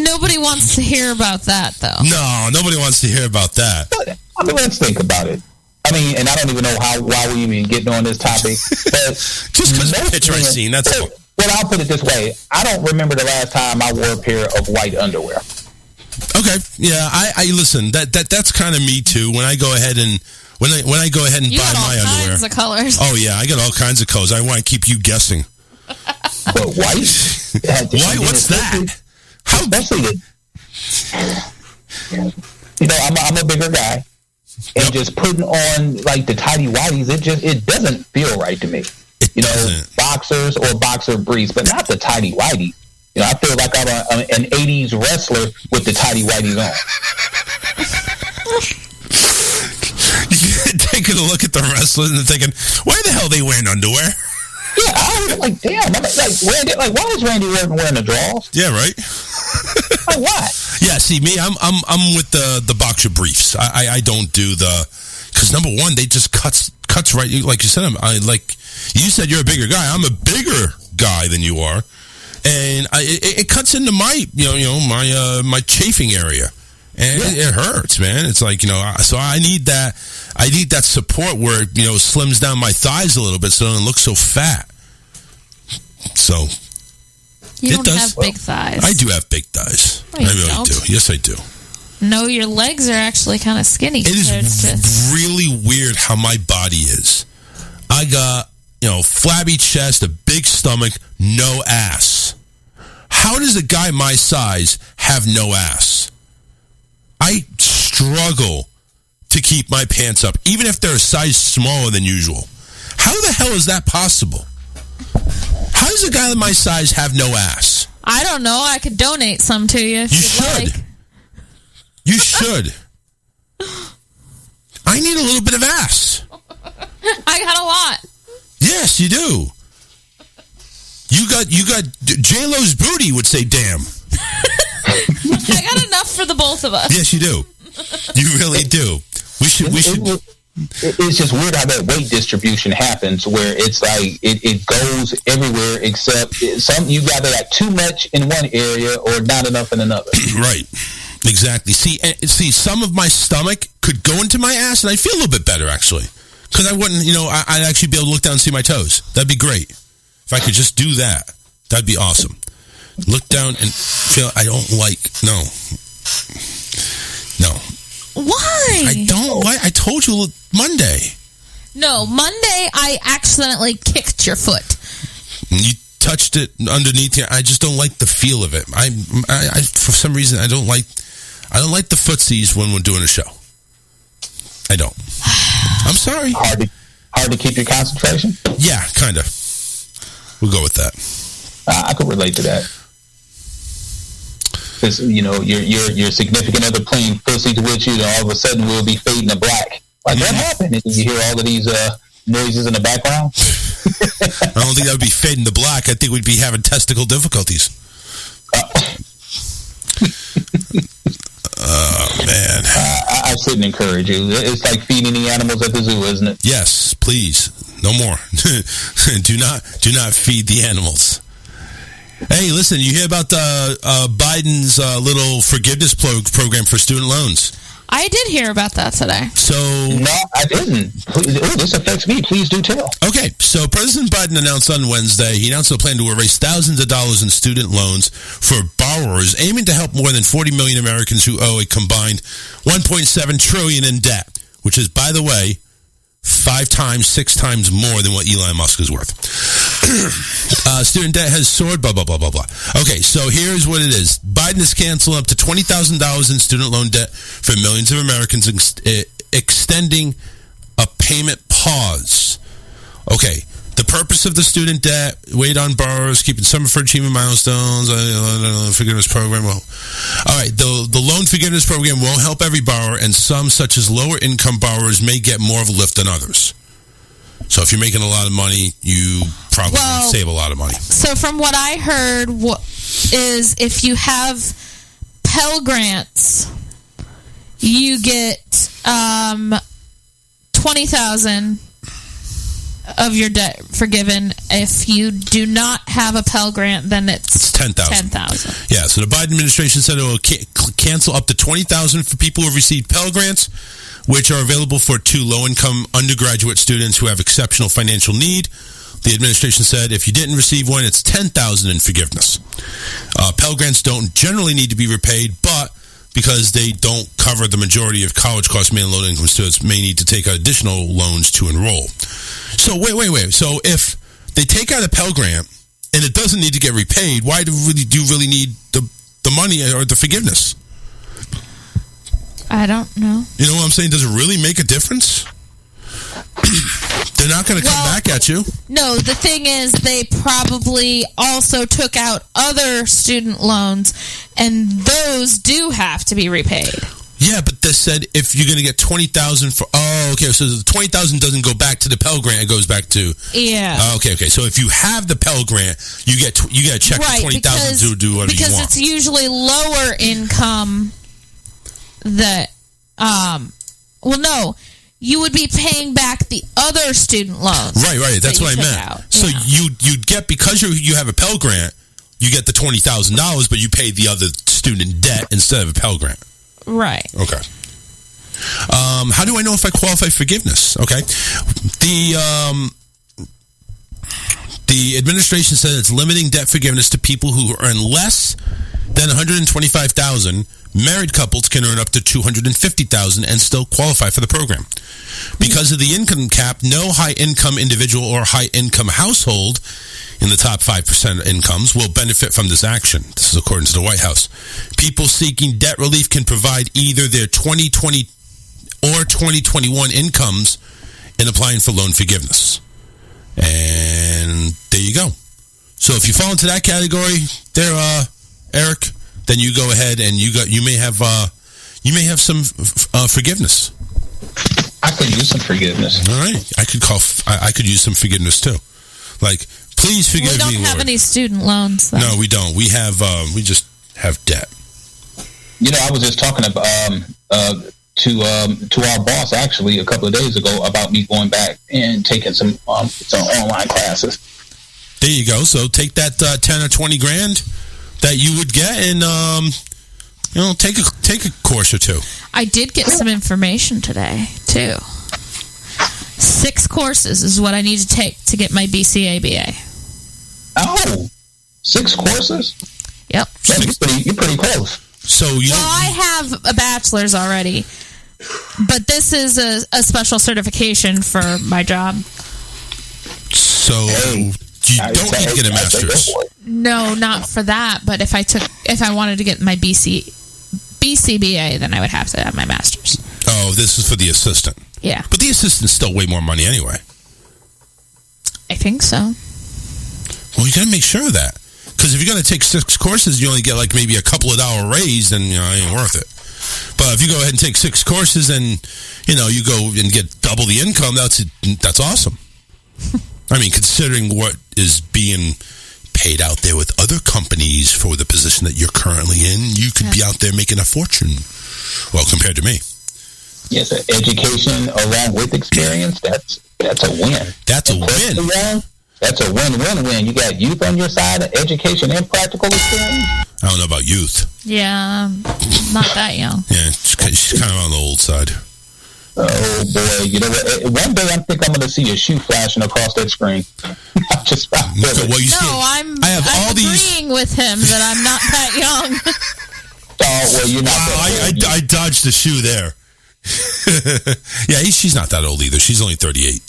nobody wants to hear about that, though. No, nobody wants to hear about that. I mean, let's think about it. I mean, and I don't even know why we even getting on this topic. But just because of the picture I seen, that's all. Well, I'll put it this way. I don't remember the last time I wore a pair of white underwear. Okay, yeah, I listen. That's kind of me too. When I go ahead and When I go ahead and buy my underwear, all kinds of colors. Oh yeah, I got all kinds of colors. I want to keep you guessing. But white? White? What's that? How? Especially I'm a bigger guy, and just putting on like the tidy whities, it doesn't feel right to me. Boxers or boxer briefs, but not the tidy whitey. You know, I feel like I'm an 80s wrestler with the tighty whities on. You're taking a look at the wrestlers and thinking, why the hell are they wearing underwear? Yeah, I was like, damn. I'm like, why is Randy Orton wearing the drawers? Yeah, right. Like, why? Yeah, see, me, I'm with the boxer briefs. I don't do because number one, they just cuts right. Like you said, you said you're a bigger guy. I'm a bigger guy than you are, and it cuts into my my chafing area, and it hurts, man. It's like, so I need that support where it slims down my thighs a little bit so it doesn't look so fat. So you don't have big thighs. I do have big thighs. No, you I really don't. do. Yes, I do. No, your legs are actually kind of skinny. It is really weird how my body is. I got, flabby chest, a big stomach, no ass. How does a guy my size have no ass? I struggle to keep my pants up, even if they're a size smaller than usual. How the hell is that possible? How does a guy my size have no ass? I don't know. I could donate some to you. You should. Like. You should. I need a little bit of ass. I got a lot. Yes, you do. You got J-Lo's booty would say damn. I got enough for the both of us. Yes, you do. You really do. We should. It's just weird how that weight distribution happens, where it's like it goes everywhere except you got like too much in one area or not enough in another. Right. Exactly. See, some of my stomach could go into my ass, and I feel a little bit better actually, because I wouldn't, I'd actually be able to look down and see my toes. That'd be great if I could just do that. That'd be awesome. Look down and feel. I don't like no. Why? I don't like. I told you Monday. No, Monday I accidentally kicked your foot. You touched it underneath here. I just don't like the feel of it. I for some reason I don't like the footsies when we're doing a show. I don't. I'm sorry. Hard to keep your concentration? Yeah, kind of. We'll go with that. I could relate to that. Because, your significant other playing footsies with you, and all of a sudden we'll be fading to black. Like, what happened? And you hear all of these noises in the background? I don't think that would be fading to black. I think we'd be having testicle difficulties. Oh, man. I shouldn't encourage you. It's like feeding the animals at the zoo, isn't it? Yes, please. No more. Do not feed the animals. Hey, listen, you hear about Biden's little forgiveness program for student loans? I did hear about that today. So no, I didn't. This affects me. Please do tell. Okay, so President Biden announced on Wednesday, he announced a plan to erase thousands of dollars in student loans for borrowers, aiming to help more than 40 million Americans who owe a combined $1.7 trillion in debt, which is, by the way, 6 times more than what Elon Musk is worth. Student debt has soared, blah, blah, blah, blah, blah. Okay, so here's what it is. Biden is canceling up to $20,000 in student loan debt for millions of Americans, extending a payment pause. Okay, the purpose of the student debt, wait on borrowers, keeping summer for achievement milestones, forgiveness program. Well, all right, the loan forgiveness program won't help every borrower, and some, such as lower income borrowers, may get more of a lift than others. So if you're making a lot of money, you probably won't save a lot of money. So from what I heard is if you have Pell Grants, you get $20,000 of your debt forgiven. If you do not have a Pell Grant, then it's $10,000. Yeah, so the Biden administration said it will cancel up to $20,000 for people who have received Pell Grants, which are available for 2 low-income undergraduate students who have exceptional financial need. The administration said if you didn't receive one, it's $10,000 in forgiveness. Pell Grants don't generally need to be repaid, but because they don't cover the majority of college costs, many low-income students may need to take additional loans to enroll. So wait. So if they take out a Pell Grant and it doesn't need to get repaid, why do you really need the money or the forgiveness? I don't know. You know what I'm saying? Does it really make a difference? They're not going to come back at you. No, the thing is, they probably also took out other student loans, and those do have to be repaid. Yeah, but they said if you're going to get $20,000 for... Oh, okay, so the $20,000 doesn't go back to the Pell Grant, it goes back to... Yeah. Okay. So if you have the Pell Grant, you get a check for $20,000 to do whatever you want. Because it's usually lower income that... well, no... You would be paying back the other student loans. Right. That's what I meant. So you'd get, because you have a Pell Grant, you get the $20,000, but you pay the other student debt instead of a Pell Grant. Right. Okay. How do I know if I qualify for forgiveness? Okay. The administration said it's limiting debt forgiveness to people who earn less than $125,000. Married couples can earn up to $250,000 and still qualify for the program. Because of the income cap, no high-income individual or high-income household in the top 5% of incomes will benefit from this action. This is according to the White House. People seeking debt relief can provide either their 2020 or 2021 incomes in applying for loan forgiveness. And there you go. So if you fall into that category there, Eric, then you go ahead and you may have some forgiveness. I could use some forgiveness. All right, I could use some forgiveness too. Like, please forgive me, Lord. We don't have any student loans, though. No, we don't. We just have debt. You know, I was just talking about to our boss actually a couple of days ago about me going back and taking some online classes. There you go. So take that 10 or 20 grand that you would get and take a course or two. I did get some information today too. 6 courses is what I need to take to get my BCABA. Oh, 6 courses? Yep. You're pretty close. So I have a bachelor's already, but this is a special certification for my job. So you don't need to get a master's. No, not for that. But if I wanted to get my BCBA, then I would have to have my master's. Oh, this is for the assistant. Yeah. But the assistant's still way more money anyway. I think so. Well, you got to make sure of that. Because if you're going to take 6 courses, you only get like maybe a couple of $1 raise, then it ain't worth it. But if you go ahead and take 6 courses and you go and get double the income, that's awesome. I mean, considering what is being paid out there with other companies for the position that you're currently in, you could be out there making a fortune. Well, compared to me. Yes, education along with experience, that's a win. That's a win. That's a win-win-win. You got youth on your side, education and practical experience. I don't know about youth. Yeah, not that young. Yeah, she's kind of on the old side. Oh, boy. You know what? One day I think I'm going to see a shoe flashing across that screen. I'm agreeing with him that I'm not that young. Oh, well, you're not that old. I dodged the shoe there. Yeah, she's not that old either. She's only 38.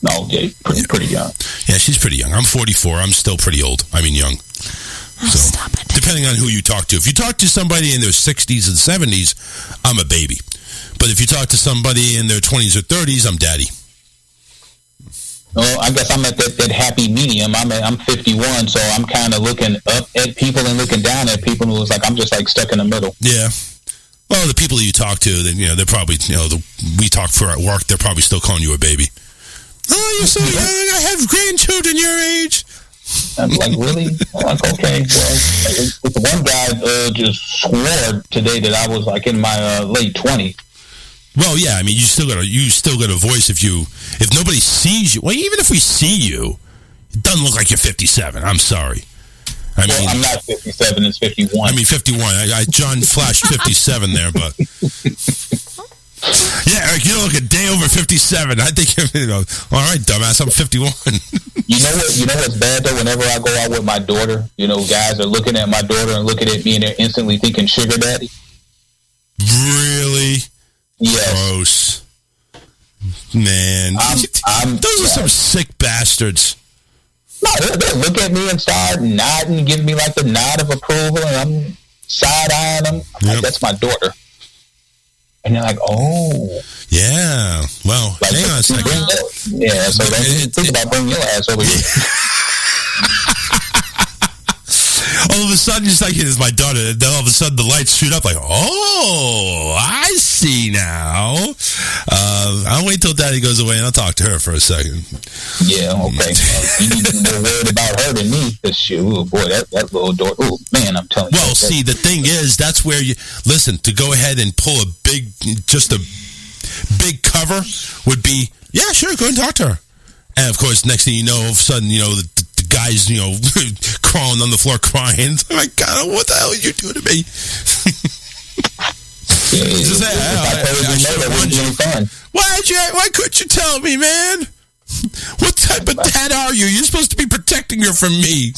No, okay, pretty young. Yeah, she's pretty young. I'm 44. I'm still pretty old. I mean, young. Stop it. Depending on who you talk to. If you talk to somebody in their 60s and 70s, I'm a baby. But if you talk to somebody in their 20s or 30s, I'm daddy. Well, I guess I'm at that happy medium. I'm 51, so I'm kind of looking up at people and looking down at people who was like, I'm just like stuck in the middle. Yeah. Well, the people you talk to, they're probably, we talk for at work, they're probably still calling you a baby. Oh, you're so young. I have grandchildren your age. I'm like, really? I'm like, okay. Well, one guy just swore today that I was like in my late 20s. Well, yeah. I mean, you still got a voice if nobody sees you. Well, even if we see you, it doesn't look like you're 57. I'm sorry. I mean, I'm not 57. It's 51. I mean, 51. John flashed 57 there, but. Yeah, Eric, you look a day over 57. I think, all right, dumbass, I'm 51. You know what's bad, though? Whenever I go out with my daughter, guys are looking at my daughter and looking at me, and they're instantly thinking sugar daddy. Really? Yes. Gross. Man. Those are some sick bastards. No, they look at me and start nodding, give me like the nod of approval, and I'm side-eyeing them. Like, that's my daughter. And they're like, oh. Yeah. Well, Like, hang on a second. Yeah, so don't think about bringing your ass over here. All of a sudden, it's like, here's my daughter. And then all of a sudden, the lights shoot up like, oh, I see now. I'll wait till Daddy goes away and I'll talk to her for a second. Yeah, okay. You need to be more worried about her than me. Because, oh boy, that little door. Oh, man, I'm telling you. Well, see, the thing is, that's where you, listen, to go ahead and pull a big cover would be, yeah, sure, go and talk to her. And, of course, next thing you know, all of a sudden, you know, the guy's, you know, crawling on the floor crying. Oh, my God, what the hell are you doing to me? Why couldn't you tell me, man? What type of dad are you? You're supposed to be protecting her from me.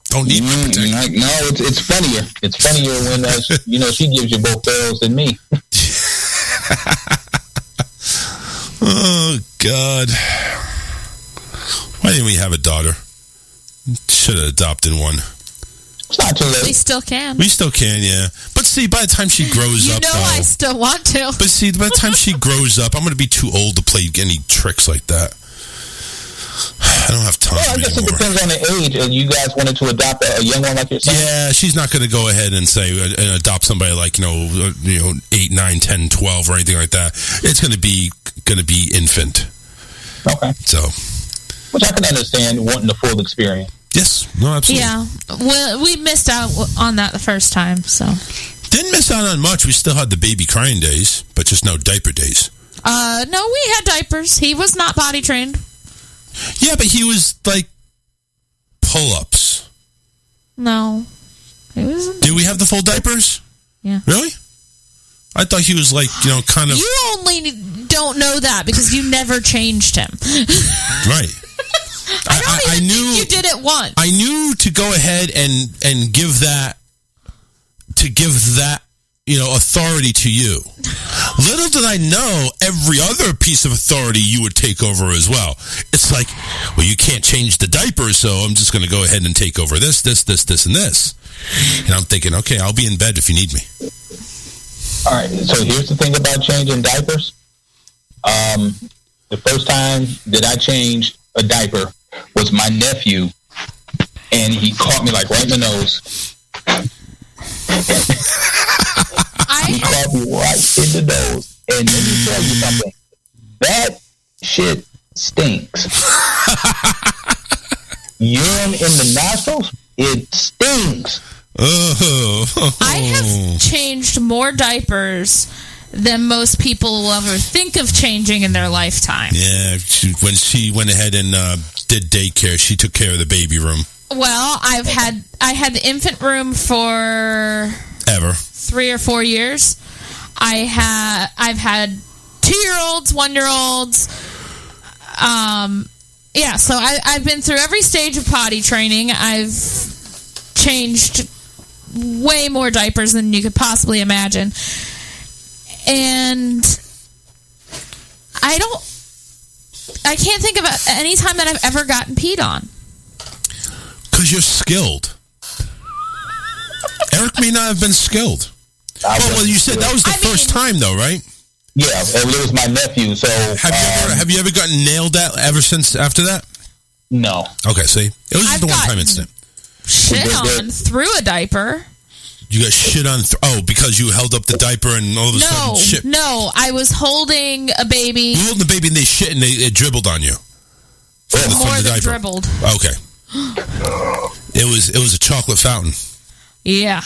Don't need me protecting. No, it's funnier. It's funnier when, you know, she gives you both barrels than me. Oh, God. Why didn't we have a daughter? Should have adopted one. It's not too late. We still can. We still can, yeah. But see, by the time she grows up, I still want to. But see, by the time she grows up, I'm going to be too old to play any tricks like that. I don't have time Well, I guess anymore. it depends on the age. And you guys wanted to adopt a young one like yourself? Yeah, she's not going to go ahead and say and adopt somebody like, you know, 8, 9, 10, 12 or anything like that. It's going to be infant. Okay. So, which I can understand, wanting the full experience. Yes. No, absolutely. Yeah. Well, we missed out on that the first time, so. Didn't miss out on much. We still had the baby crying days, but just no diaper days. No, we had diapers. He was not potty trained. Yeah, but he was like pull-ups. No. Did we have the full diapers? Yeah. Really? I thought he was like, you know, kind of... You only don't know that because you never changed him. Right. I knew think you did it once. I knew to go ahead and give that, you know, authority to you. Little did I know every other piece of authority you would take over as well. It's like, well, you can't change the diaper, so I'm just going to go ahead and take over this, and this. And I'm thinking, okay, I'll be in bed if you need me. All right, so here's the thing about changing diapers. The first time that I changed a diaper was my nephew, and he caught me like right in the nose. He caught me right in the nose. And let me tell you something. That shit stinks. Urine in the nostrils, it stinks. I have changed more diapers than most people will ever think of changing in their lifetime. Yeah, when she went ahead and did daycare, she took care of the baby room. Well, I had the infant room for 3 or 4 years. I've had 2-year-olds, 1-year-olds. Yeah, so I've been through every stage of potty training. I've changed way more diapers than you could possibly imagine. And I can't think of any time that I've ever gotten peed on. Because you're skilled. Eric may not have been skilled. Well, you said that was the first time, though, right? Yeah, it was my nephew. So have you ever gotten nailed at ever since after that? No. Okay, see, it was just a one-time incident. Shit on through a diaper. You got shit on. Because you held up the diaper and all of a sudden shit. No, I was holding a baby. You were holding the baby and they shit and it dribbled on you. More than dribbled. Okay. It was a chocolate fountain. Yeah.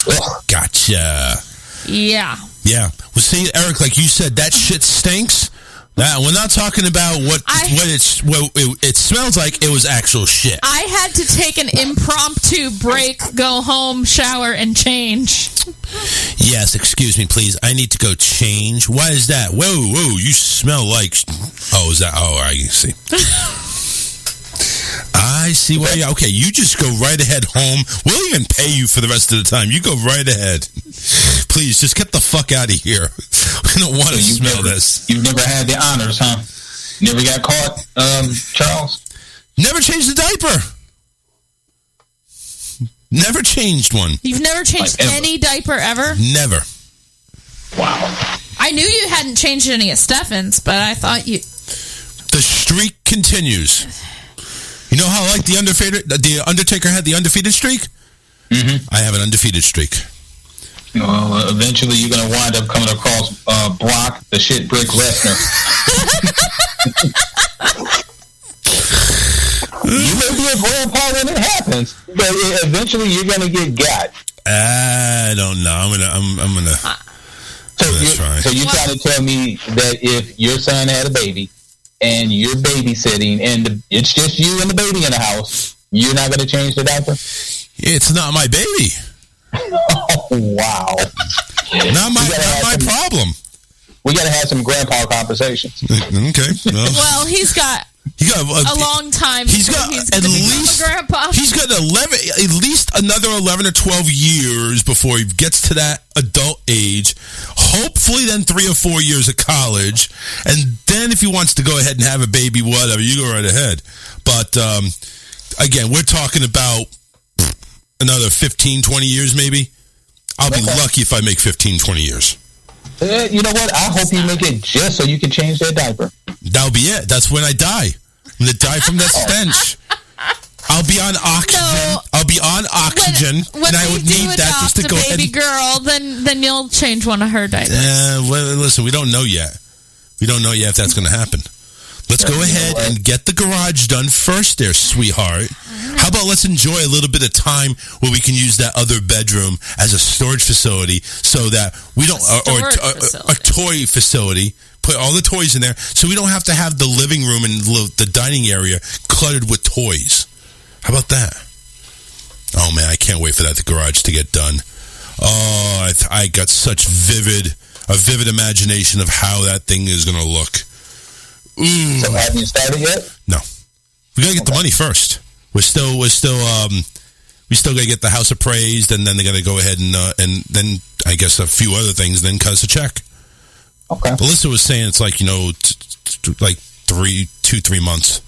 Gotcha. Yeah. Yeah. Well, see, Eric, like you said, that shit stinks. Now, we're not talking about what it smells like. It was actual shit. I had to take an impromptu break, go home, shower, and change. Yes, excuse me, please. I need to go change. Why is that? Whoa, you smell like... Oh, is that... Oh, I see. I see why you... Okay, you just go right ahead home. We'll even pay you for the rest of the time. You go right ahead. Please, just get the fuck out of here. We don't want to smell this. You've never had the honors, huh? Never got caught, Charles? Never changed the diaper. Never changed one. You've never changed any diaper ever? Never. Wow. I knew you hadn't changed any of Stefan's, but I thought you... The streak continues. You know how like the Undertaker had the undefeated streak? Mm-hmm. I have an undefeated streak. Well, eventually you're going to wind up coming across Brock, the shit brick Lesnar. You may be a grandpa when it happens, but eventually you're going to get got. I don't know. I'm gonna try. So you're trying to tell me that if your son had a baby and you're babysitting and it's just you and the baby in the house, you're not going to change the diaper? It's not my baby. Oh, wow. Not my problem. We got to have some grandpa conversations. Okay. Well, he's got a long time. He's got at least a grandpa. He's got at least another 11 or 12 years before he gets to that adult age. Hopefully, then 3 or 4 years of college, and then if he wants to go ahead and have a baby, whatever, you go right ahead. But again, we're talking about another 15, 20 years, maybe. I'll be lucky if I make 15, 20 years. You know what? I hope you make it just so you can change that diaper. That'll be it. That's when I die. I'm going to die from that stench. I'll be on oxygen. No. I'll be on oxygen, when and I would need that just to go ahead. Baby girl, then you'll change one of her diapers. Well, listen, we don't know yet. We don't know yet if that's going to happen. Let's go ahead and get the garage done first there, sweetheart. How about let's enjoy a little bit of time where we can use that other bedroom as a storage facility so that we don't, or a toy facility, put all the toys in there so we don't have to have the living room and the dining area cluttered with toys. How about that? Oh man, I can't wait for the garage to get done. Oh, I got such a vivid imagination of how that thing is going to look. Ooh. So have you started yet? No, we gotta get the money first. We still gotta get the house appraised, and then they gotta go ahead and then I guess a few other things. Then cut us a check. Okay. Alyssa was saying it's like like 3 months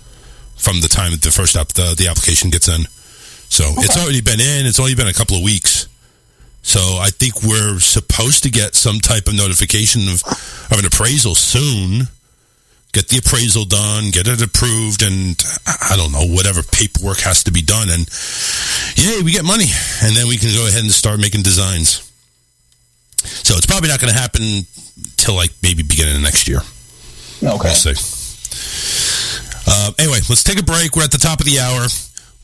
from the time that the application gets in. So It's already been in. It's only been a couple of weeks. So I think we're supposed to get some type of notification of an appraisal soon. Get the appraisal done, get it approved, and I don't know, whatever paperwork has to be done. And yay, we get money. And then we can go ahead and start making designs. So it's probably not going to happen till like maybe beginning of next year. Okay. We'll see. Anyway, let's take a break. We're at the top of the hour.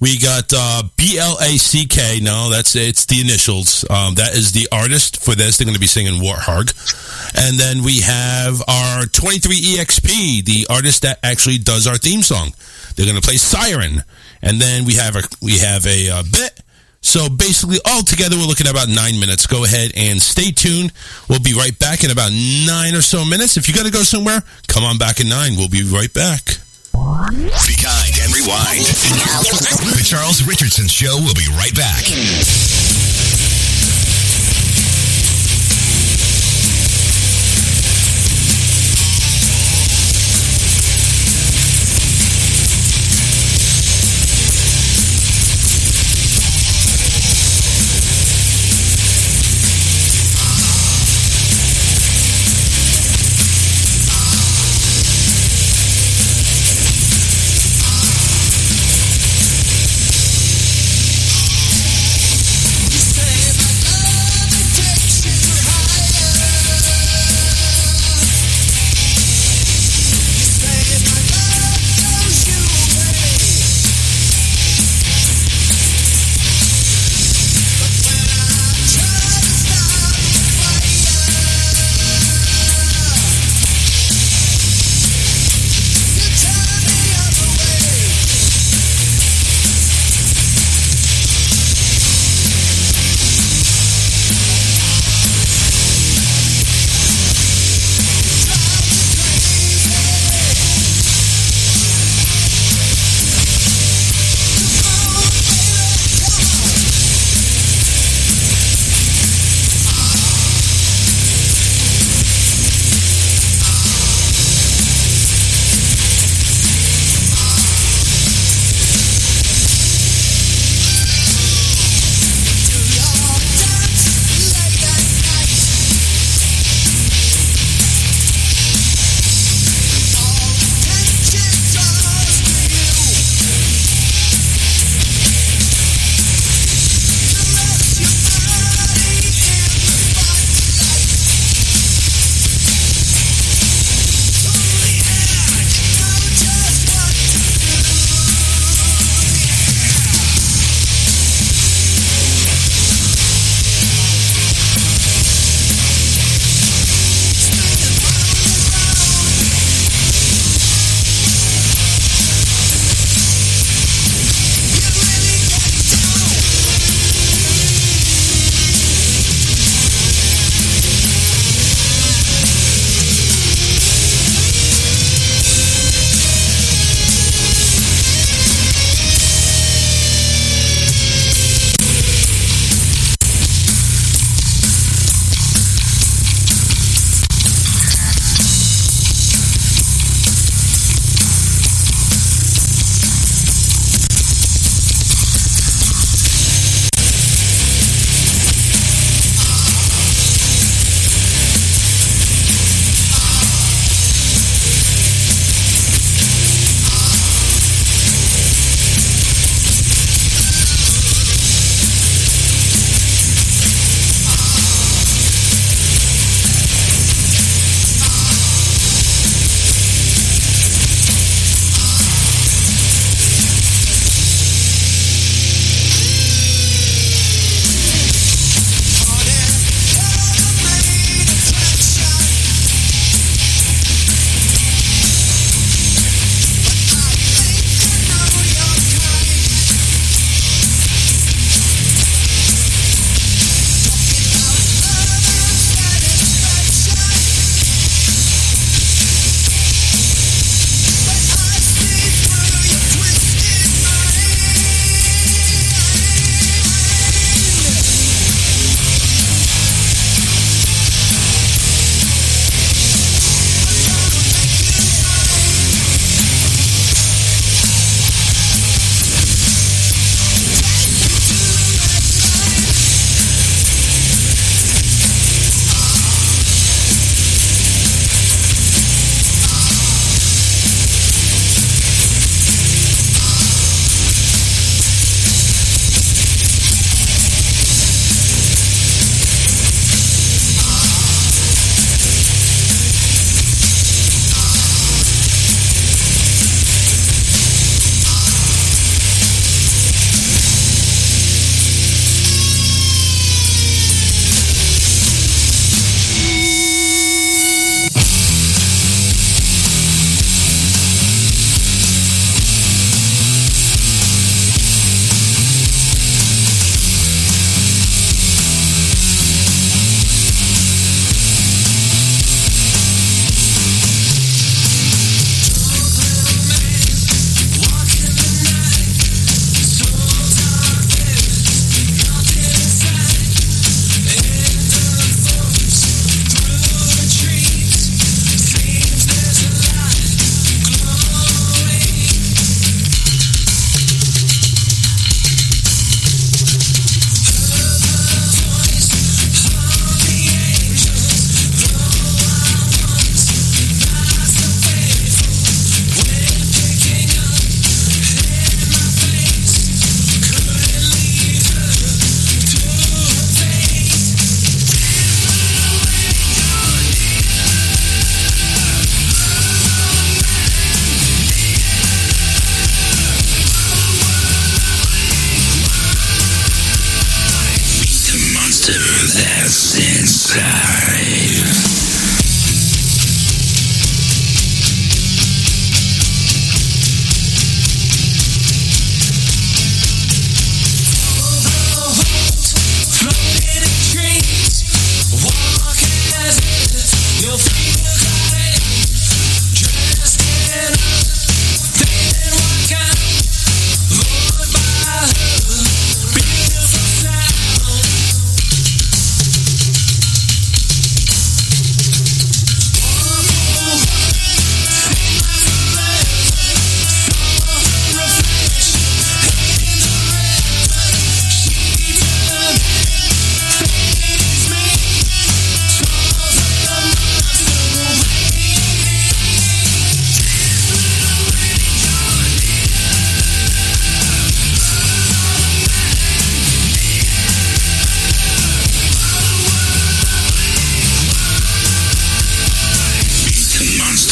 We got BLACK. No, it's the initials. That is the artist for this. They're going to be singing Warthog. And then we have our 23EXP, the artist that actually does our theme song. They're going to play Siren. And then we have a bit. So basically, all together, we're looking at about 9 minutes. Go ahead and stay tuned. We'll be right back in about 9 or so minutes. If you got to go somewhere, come on back in 9. We'll be right back. Be kind and rewind. The Charles Richardson Show will be right back.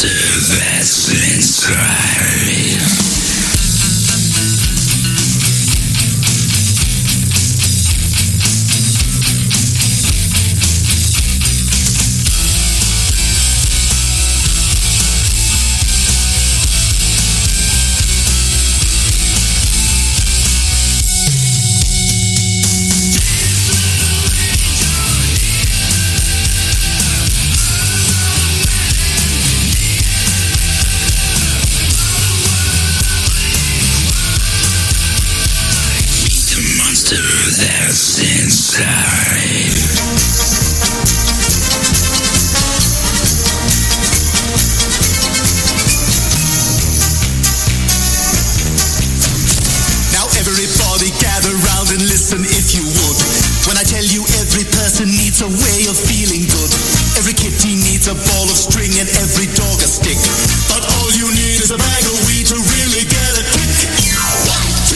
monster that's inside. That's inside. Now everybody gather round and listen if you would. When I tell you every person needs a way of feeling good. Every kitty needs a ball of string and every dog a stick. But all you need is a bag of weed to really get a kick. 1,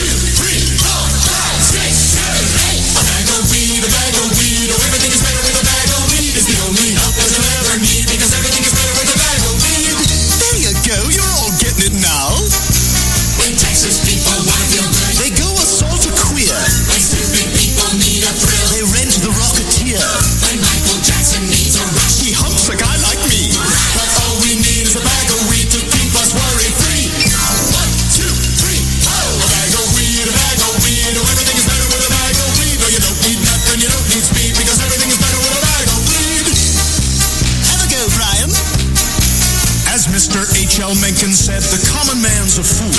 2, 3, 4, 5, 6, 7, 8. A bag of weed, oh, everything is better with a bag of weed. It's the only help that you'll ever need, because everything is better with a bag of weed. There you go, you're all getting it now. When Texas people want to feel good, they go assault a queer. When stupid people need a thrill, they rent the Rocketeer. When Michael Jackson needs a rush, he humps a guy like me. But all we need is a bag of weed to keep us worry-free. 1, 2, 3, 4. A bag of weed, oh, everything is better with a bag of weed. No, you don't need nothing, you don't need speed, because everything is better with a bag of weed. Have a go, Brian. As Mr. H.L. Mencken said, the common man's a fool.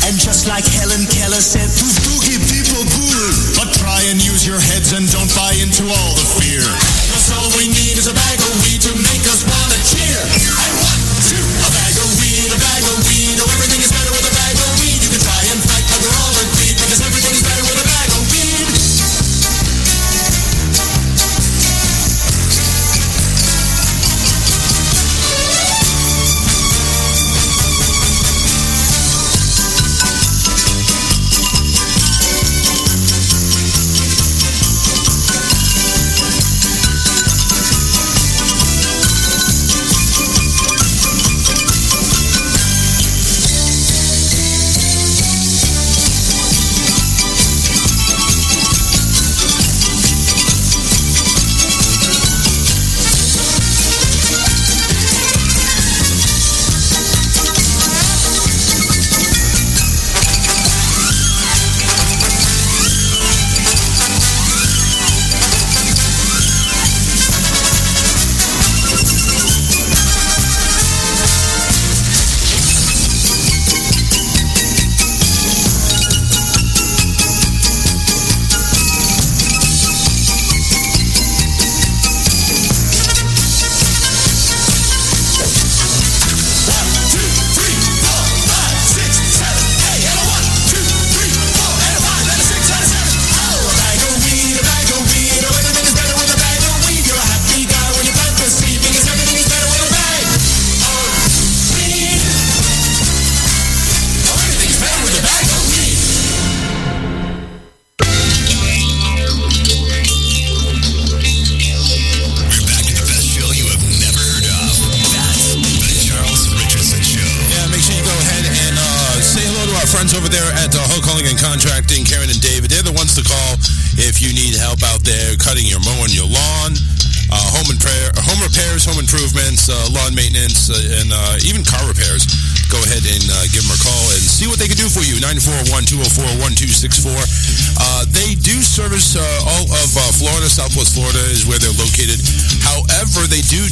And just like Helen Keller said, to spooky people cool. But try and use your heads and don't buy into all the fear. Cause all we need is a bag of weed to make us want to cheer. And 1, 2, a bag of weed, oh, everything is better with a bag of weed. You can try and fight, but we're all agreed, because everything is better with a bag of weed. friends over there at Ho Calling and Contracting, Karen and David. They're the ones to call if you need help out there cutting your mowing your lawn, home repairs, home improvements, lawn maintenance, and even car repairs. Go ahead and give them a call and see what they can do for you. 941-204-1264. They do service all of Florida. Southwest Florida is where they're located. However, they do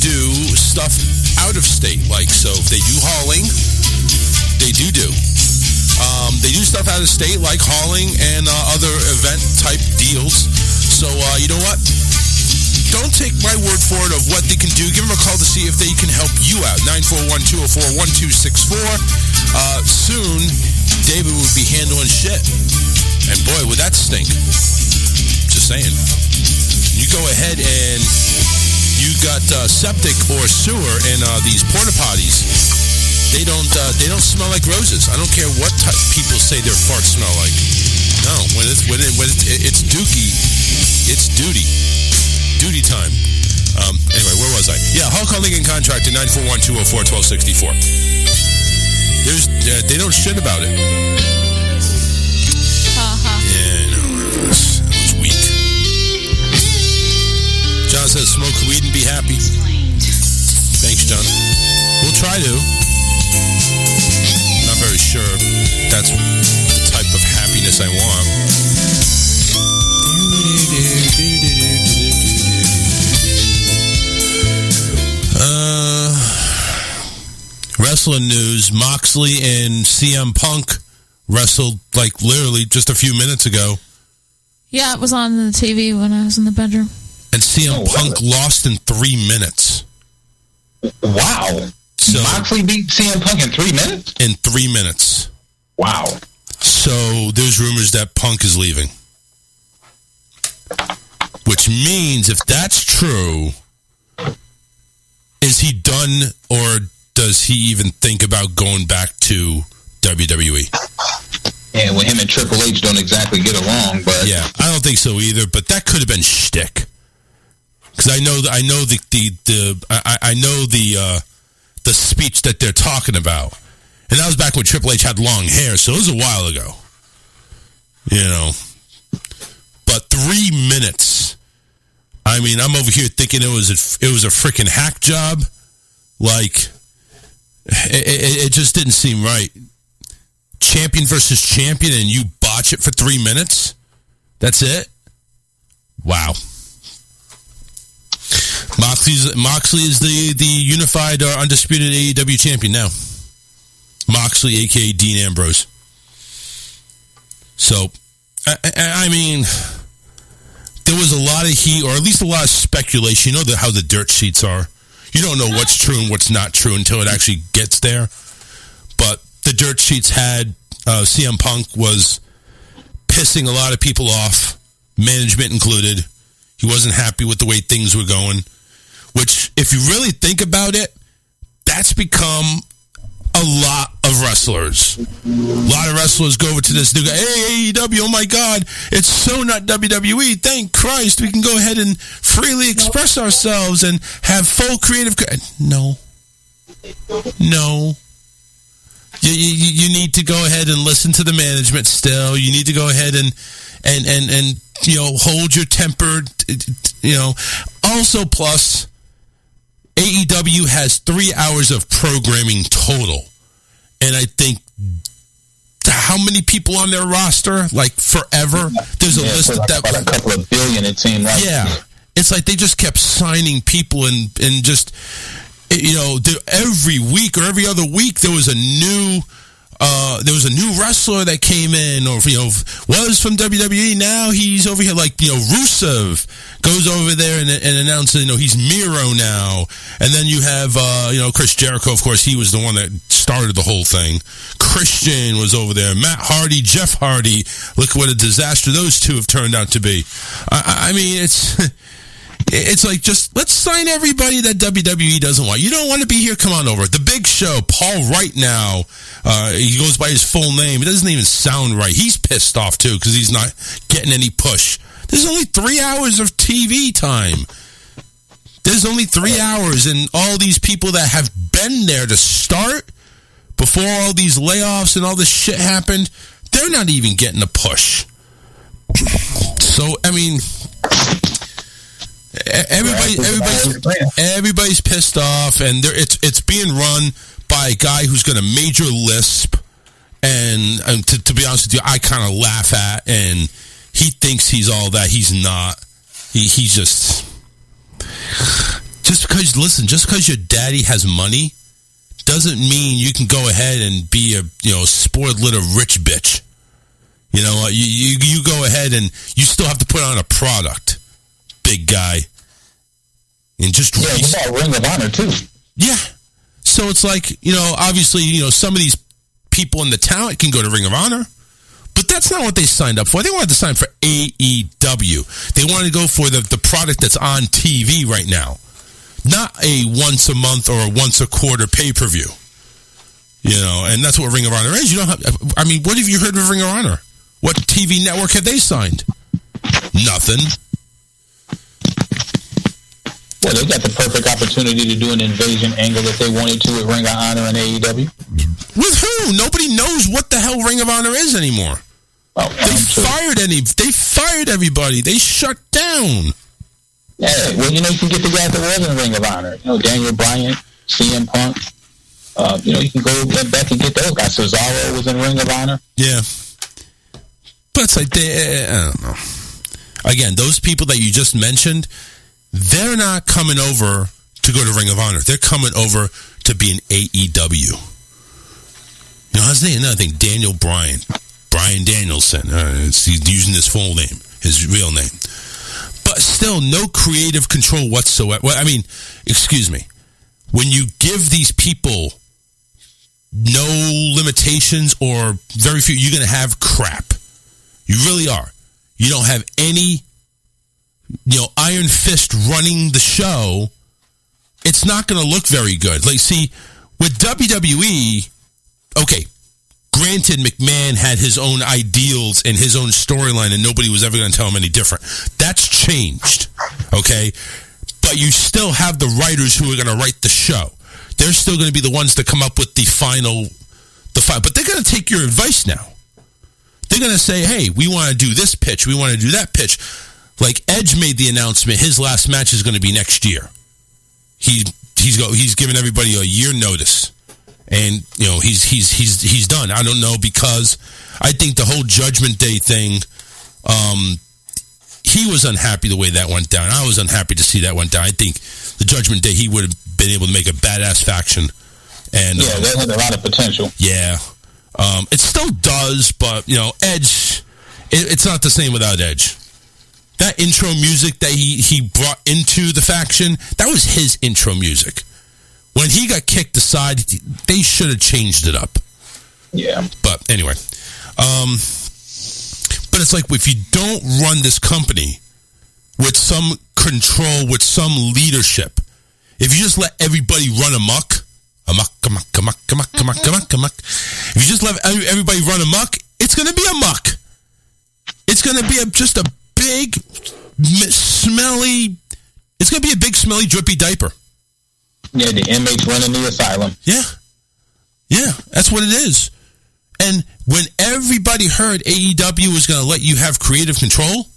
stuff out of state. Like, so if they do hauling, they do. They do stuff out of state, like hauling and other event-type deals. So, you know what? Don't take my word for it of what they can do. Give them a call to see if they can help you out. 941-204-1264. Soon, David will be handling shit. And boy, would that stink. Just saying. You go ahead and you got septic or sewer in these porta potties. They don't smell like roses. I don't care what people say their farts smell like. No, when it's dookie, it's duty time. Anyway, where was I? Yeah, Hulk Hogan contracted 941-204-1264. They don't shit about it. Yeah, no, it was weak. John says, smoke weed and be happy. Thanks, John. We'll try to. Not very sure that's the type of happiness I want. Wrestling news. Moxley and CM Punk wrestled like literally just a few minutes ago. Yeah, it was on the TV when I was in the bedroom. And CM Punk lost in 3 minutes. Wow. So Moxley beat CM Punk in 3 minutes? In 3 minutes. Wow. So there's rumors that Punk is leaving. Which means if that's true, is he done or does he even think about going back to WWE? Yeah, well, him and Triple H don't exactly get along, but yeah, I don't think so either. But that could have been shtick, because I know the speech that they're talking about, and that was back when Triple H had long hair, so it was a while ago. You know, but 3 minutes. I mean, I'm over here thinking it was a freaking hack job. Like, it just didn't seem right. Champion versus champion, and you botch it for 3 minutes? That's it? Wow. Moxley is the unified or undisputed AEW champion now. Moxley, a.k.a. Dean Ambrose. So, I mean, there was a lot of heat, or at least a lot of speculation. You know how the dirt sheets are. You don't know what's true and what's not true until it actually gets there. But the dirt sheets had CM Punk was pissing a lot of people off, management included. He wasn't happy with the way things were going, which, if you really think about it, that's become a lot of wrestlers. A lot of wrestlers go over to this. They go, hey, AEW, oh my God, it's so not WWE. Thank Christ, we can go ahead and freely express ourselves and have full creative... No. You need to go ahead and listen to the management still. You need to go ahead and you know, hold your temper. You know, also plus AEW has 3 hours of programming total, and I think how many people on their roster? Like forever. There's a list of that. A couple of billion, it seemed like. Yeah, it's like they just kept signing people and just. You know, every week or every other week there was a new wrestler that came in, or you know, was from WWE. Now he's over here, like, you know, Rusev goes over there and announces, you know, he's Miro now. And then you have you know, Chris Jericho, of course, he was the one that started the whole thing. Christian was over there, Matt Hardy, Jeff Hardy. Look what a disaster those two have turned out to be. I mean, it's like, just let's sign everybody that WWE doesn't want. You don't want to be here? Come on over. The Big Show, Paul Wright now. He goes by his full name. It doesn't even sound right. He's pissed off, too, because he's not getting any push. There's only 3 hours of TV time. There's only 3 hours, and all these people that have been there to start, before all these layoffs and all this shit happened, they're not even getting a push. So, I mean... Everybody's pissed off, and it's being run by a guy who's got a major lisp, and to be honest with you, I kind of laugh at, and he thinks he's all that. He's not. He's just because your daddy has money doesn't mean you can go ahead and be a, you know, spoiled little rich bitch. You know, you go ahead and you still have to put on a product. Big guy, and just it's about Ring of Honor too. Yeah, so it's like, you know, obviously, you know, some of these people in the talent can go to Ring of Honor, but that's not what they signed up for. They wanted to sign for AEW. They wanted to go for the product that's on TV right now, not a once a month or a once a quarter pay-per-view. You know, and that's what Ring of Honor is. You don't have. I mean, what have you heard of Ring of Honor? What TV network have they signed? Nothing. Well, they got the perfect opportunity to do an invasion angle if they wanted to with Ring of Honor and AEW. With who? Nobody knows what the hell Ring of Honor is anymore. Oh, They fired everybody. They shut down. Yeah, well, you can get the guys that was in Ring of Honor. Daniel Bryan, CM Punk. You can go back and get those guys. Cesaro was in Ring of Honor. Yeah. But it's like, I don't know. Again, those people that you just mentioned, they're not coming over to go to Ring of Honor. They're coming over to be in AEW. His name, another thing, Daniel Bryan. Bryan Danielson. He's using his full name, his real name. But still, no creative control whatsoever. Well, I mean, excuse me. When you give these people no limitations or very few, you're going to have crap. You really are. You don't have any, iron fist running the show. It's not going to look very good. Like, see, with WWE, okay, granted, McMahon had his own ideals and his own storyline, and nobody was ever going to tell him any different. That's changed, okay? But you still have the writers who are going to write the show. They're still going to be the ones that come up with the final. But they're going to take your advice now. They're going to say, hey, we want to do this pitch. We want to do that pitch. Like Edge made the announcement, his last match is going to be next year. He's given everybody a year notice. And, he's done. I don't know, because I think the whole Judgment Day thing, he was unhappy the way that went down. I was unhappy to see that went down. I think the Judgment Day, he would have been able to make a badass faction. And yeah, that had a lot of potential. Yeah. It still does, but, Edge, it's not the same without Edge. That intro music that he brought into the faction, that was his intro music. When he got kicked aside, they should have changed it up. Yeah. But anyway. But it's like, if you don't run this company with some control, with some leadership, if you just let everybody run amok, if you just let everybody run amok, it's going to be amok. It's going to be just a big, smelly, it's going to be a big, smelly, drippy diaper. Yeah, the inmates running the asylum. Yeah. Yeah, that's what it is. And when everybody heard AEW was going to let you have creative control,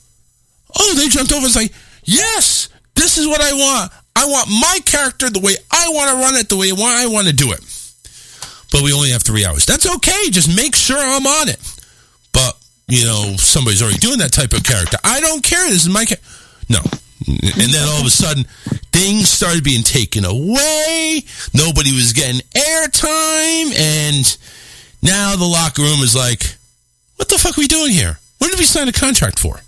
they jumped over and say, yes, this is what I want. I want my character the way I want to run it, the way I want to do it. But we only have 3 hours. That's okay. Just make sure I'm on it. But, somebody's already doing that type of character. I don't care. This is my character. No. And then all of a sudden, things started being taken away. Nobody was getting airtime. And now the locker room is like, what the fuck are we doing here? What did we sign a contract for?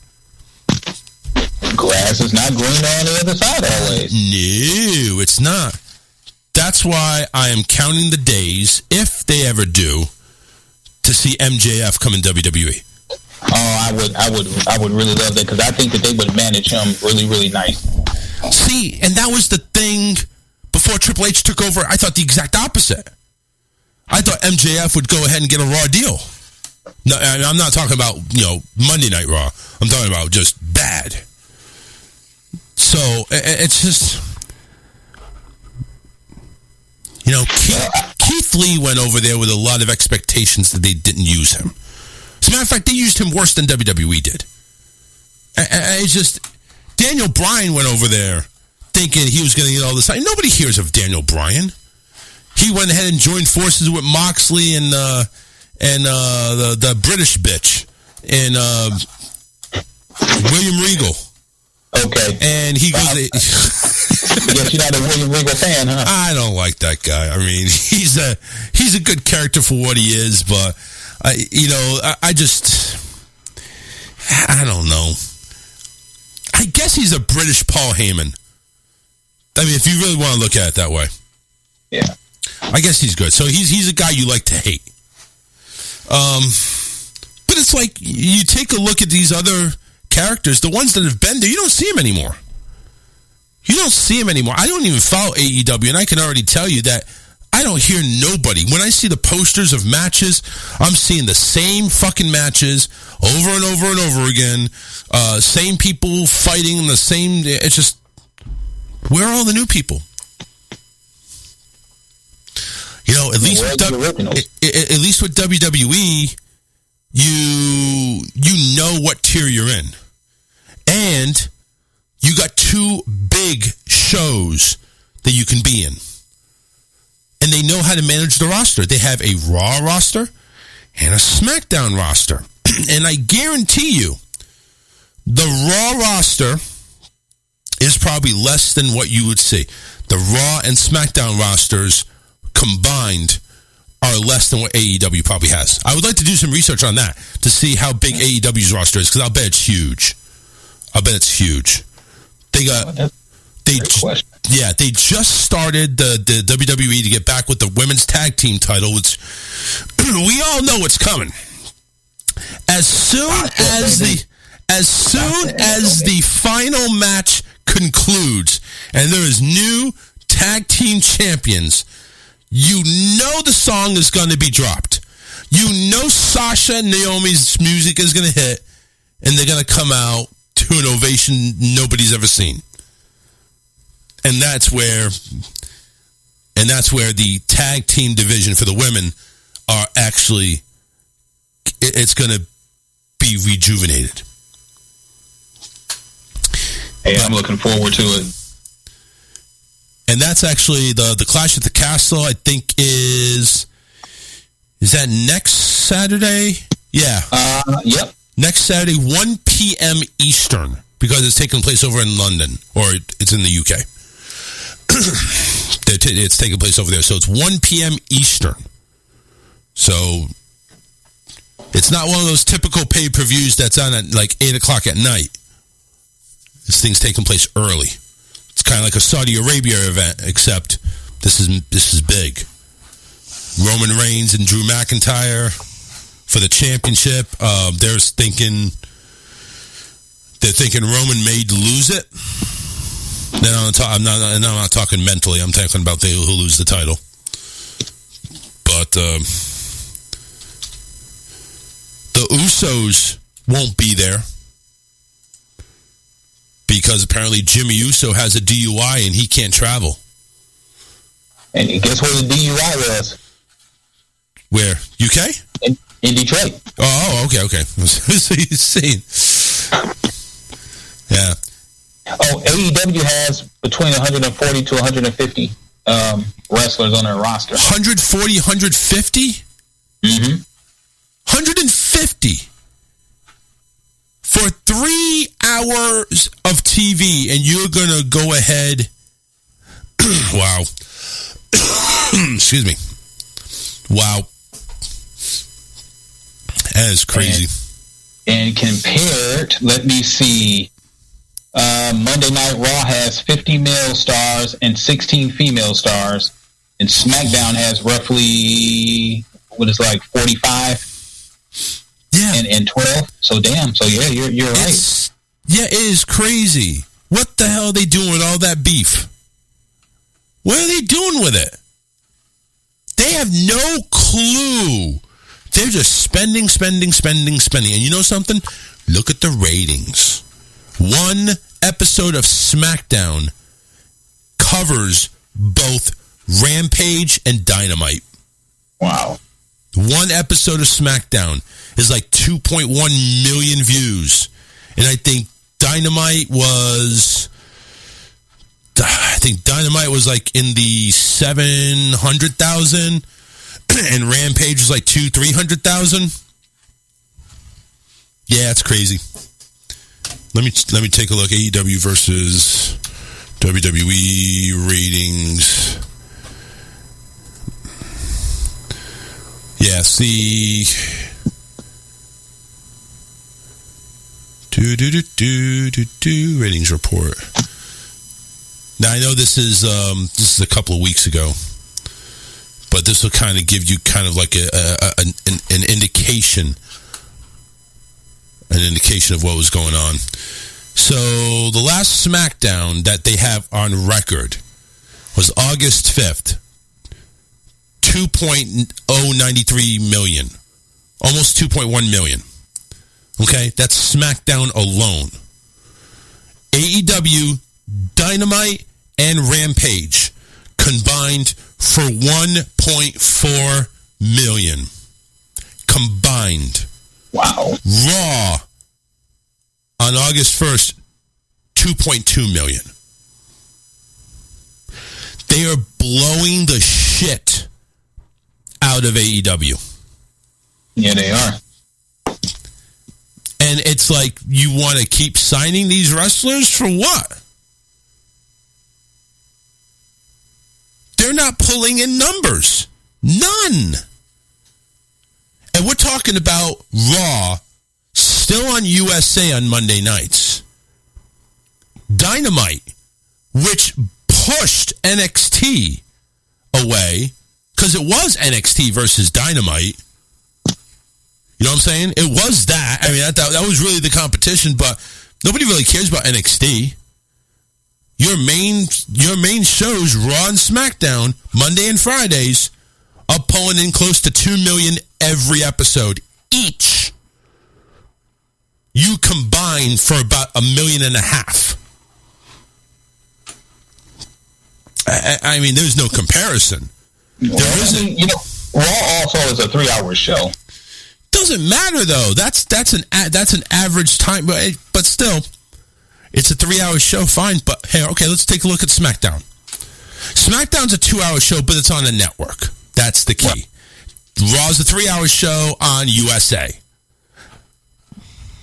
Grass is not greener on the other side always. No, it's not. That's why I am counting the days, if they ever do, to see MJF come in WWE. Oh, I would really love that, because I think that they would manage him really, really nice. See, and that was the thing before Triple H took over. I thought the exact opposite. I thought MJF would go ahead and get a Raw deal. No, I'm not talking about, Monday Night Raw. I'm talking about just bad. So, it's just, Keith Lee went over there with a lot of expectations that they didn't use him. As a matter of fact, they used him worse than WWE did. It's just, Daniel Bryan went over there thinking he was going to get all this. Nobody hears of Daniel Bryan. He went ahead and joined forces with Moxley and the British bitch and William Regal. Okay. And he goes... Yes, you're not a William Regal fan, huh? I don't like that guy. I mean, he's a good character for what he is, but I don't know. I guess he's a British Paul Heyman. I mean, if you really want to look at it that way. Yeah. I guess he's good. So he's a guy you like to hate. But it's like, you take a look at these other characters, the ones that have been there, you don't see them anymore. You don't see them anymore. I don't even follow AEW, and I can already tell you that I don't hear nobody. When I see the posters of matches, I'm seeing the same fucking matches over and over and over again. Same people fighting the same. It's just, Where are all the new people? You know, at least with WWE, you know what tier you're in. And you got two big shows that you can be in. And they know how to manage the roster. They have a Raw roster and a SmackDown roster. And I guarantee you, the Raw roster is probably less than what you would see. The Raw and SmackDown rosters combined are less than what AEW probably has. I would like to do some research on that to see how big AEW's roster is, because I'll bet it's huge. They just started the WWE to get back with the women's tag team title, which we all know what's coming. As soon as the final match concludes and there is new tag team champions, you know the song is going to be dropped. You know Sasha and Naomi's music is going to hit, and they're going to come out to an ovation nobody's ever seen. And that's where the tag team division for the women are actually, it's going to be rejuvenated. Hey, I'm looking forward to it. And that's actually the Clash at the Castle, I think is that next Saturday? Yeah. Yep. Next Saturday, 1 p.m. Eastern, because it's taking place over in London, or it's in the UK. It's taking place over there. So it's 1 p.m. Eastern. So it's not one of those typical pay-per-views that's on at like 8 o'clock at night. This thing's taking place early. It's kind of like a Saudi Arabia event, except this is big. Roman Reigns and Drew McIntyre for the championship. They're thinking Roman may lose it. Then I'm not talking mentally. I'm talking about who'll lose the title. But the Usos won't be there, because apparently Jimmy Uso has a DUI and he can't travel. And guess where the DUI was? Where? UK? In Detroit. Oh, okay. So you're saying. Yeah. Oh, AEW has between 140 to 150 wrestlers on their roster. 140, 150? Mm-hmm. 150 for 3 hours of TV, and you're gonna go ahead. Wow. Excuse me. Wow. That is crazy. And compared, let me see. Monday Night Raw has 50 male stars and 16 female stars, and SmackDown has roughly 45. Yeah, and 12. So damn. So yeah, you're right. Yeah, it is crazy. What the hell are they doing with all that beef? What are they doing with it? They have no clue. They're just spending. And you know something? Look at the ratings. One episode of SmackDown covers both Rampage and Dynamite. Wow. One episode of SmackDown is like 2.1 million views. And I think Dynamite was like in the 700,000, and Rampage was like 300,000. Yeah, it's crazy. Let me take a look. AEW versus WWE ratings. Yeah, see. Ratings report. Now I know this is a couple of weeks ago, but this will kind of give you kind of like an indication of what was going on. So the last SmackDown that they have on record was August 5th, 2.093 million, almost 2.1 million. Okay, that's SmackDown alone. AEW, Dynamite, and Rampage combined for $1.4 million. Combined. Wow. Raw on August 1st, $2.2 million. They are blowing the shit out of AEW. Yeah, they are. And it's like, you want to keep signing these wrestlers for what? They're not pulling in numbers. None. And we're talking about Raw, still on USA on Monday nights. Dynamite, which pushed NXT away, because it was NXT versus Dynamite. You know what I'm saying? It was that. I mean, that was really the competition, but nobody really cares about NXT. Your main shows, Raw and SmackDown, Monday and Fridays, are pulling in close to $2 million every episode each. You combine for about $1.5 million. I mean, there's no comparison. There isn't. I mean, Raw also is a 3-hour show. Doesn't matter though. That's an average time, but still, it's a 3-hour show. Fine, but hey, okay, let's take a look at SmackDown. SmackDown's a 2-hour show, but it's on a network. That's the key. Raw's a 3-hour show on USA.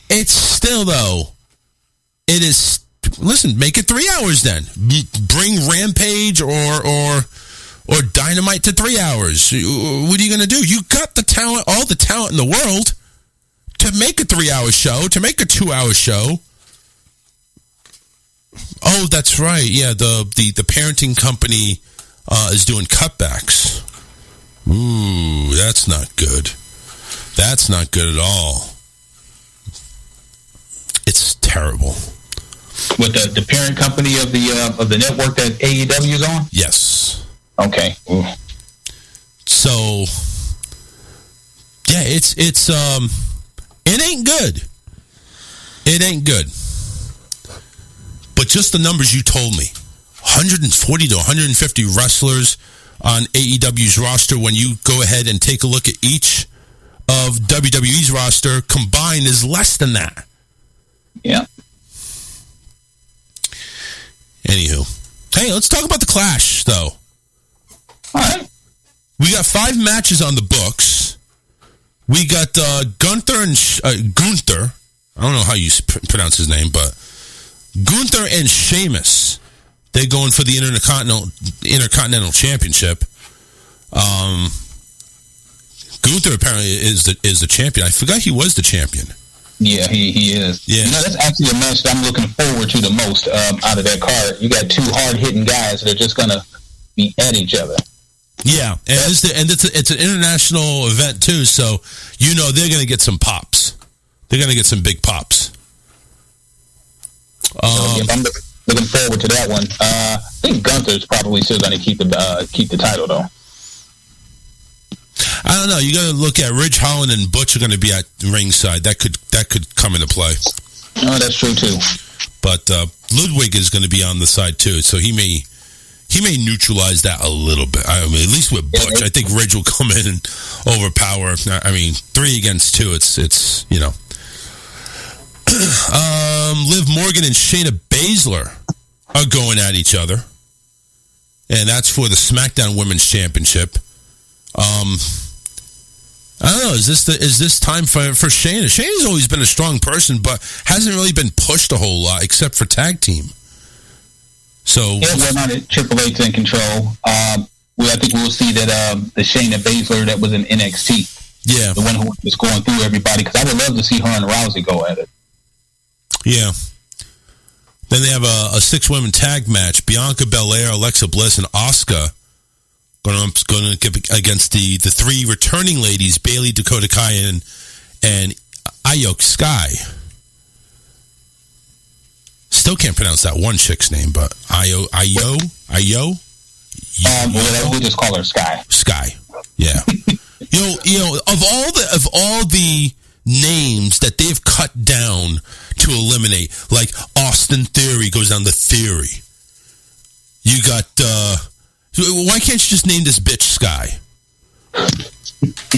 It's still though. It is. Listen, make it 3 hours then. Bring Rampage or Dynamite to 3 hours. What are you going to do? You got the talent, all the talent in the world, to make a 3-hour show, to make a 2-hour show. Oh, that's right. Yeah, the parenting company is doing cutbacks. Ooh, that's not good. That's not good at all. It's terrible. With the parent company of the network that AEW is on? Yes. Okay. Ooh. So, yeah, it ain't good. It ain't good. But just the numbers you told me, 140 to 150 wrestlers on AEW's roster, when you go ahead and take a look at each of WWE's roster combined, is less than that. Yeah. Anywho. Hey, let's talk about the Clash, though. All right. We got 5 matches on the books. We got Gunther and Gunther. I don't know how you pronounce his name, but Gunther and Sheamus. They're going for the Intercontinental Championship. Gunther apparently is the champion. I forgot he was the champion. Yeah, he is. Yeah. That's actually a match that I'm looking forward to the most out of that card. You got 2 hard-hitting guys that are just going to be at each other. Yeah, and it's an international event too, so they're going to get some pops. They're going to get some big pops. I'm looking forward to that one. I think Gunther's probably still going to keep the title though. I don't know. You got to look at Ridge Holland and Butch are going to be at ringside. That could come into play. Oh, that's true too. But Ludwig is going to be on the side too, so he may neutralize that a little bit. I mean, at least with Butch, I think Ridge will come in and overpower. I mean, 3 against 2. It's Liv Morgan and Shayna Baszler are going at each other, and that's for the SmackDown Women's Championship. I don't know. Is this time for Shayna? Shayna's always been a strong person, but hasn't really been pushed a whole lot except for tag team. So we're not at Triple H's in control. I think we'll see that the Shayna Baszler that was in NXT. Yeah, the one who was going through everybody. Because I would love to see her and Rousey go at it. Yeah. Then they have a 6-women tag match: Bianca Belair, Alexa Bliss, and Asuka going to get against the 3 returning ladies: Bayley, Dakota Kai, and Io Sky. Still can't pronounce that one chick's name, but Io. We'll just call her Sky. Sky. Yeah. Of all the names that they've cut down to eliminate, like Austin Theory goes down to Theory. You got, why can't you just name this bitch Sky?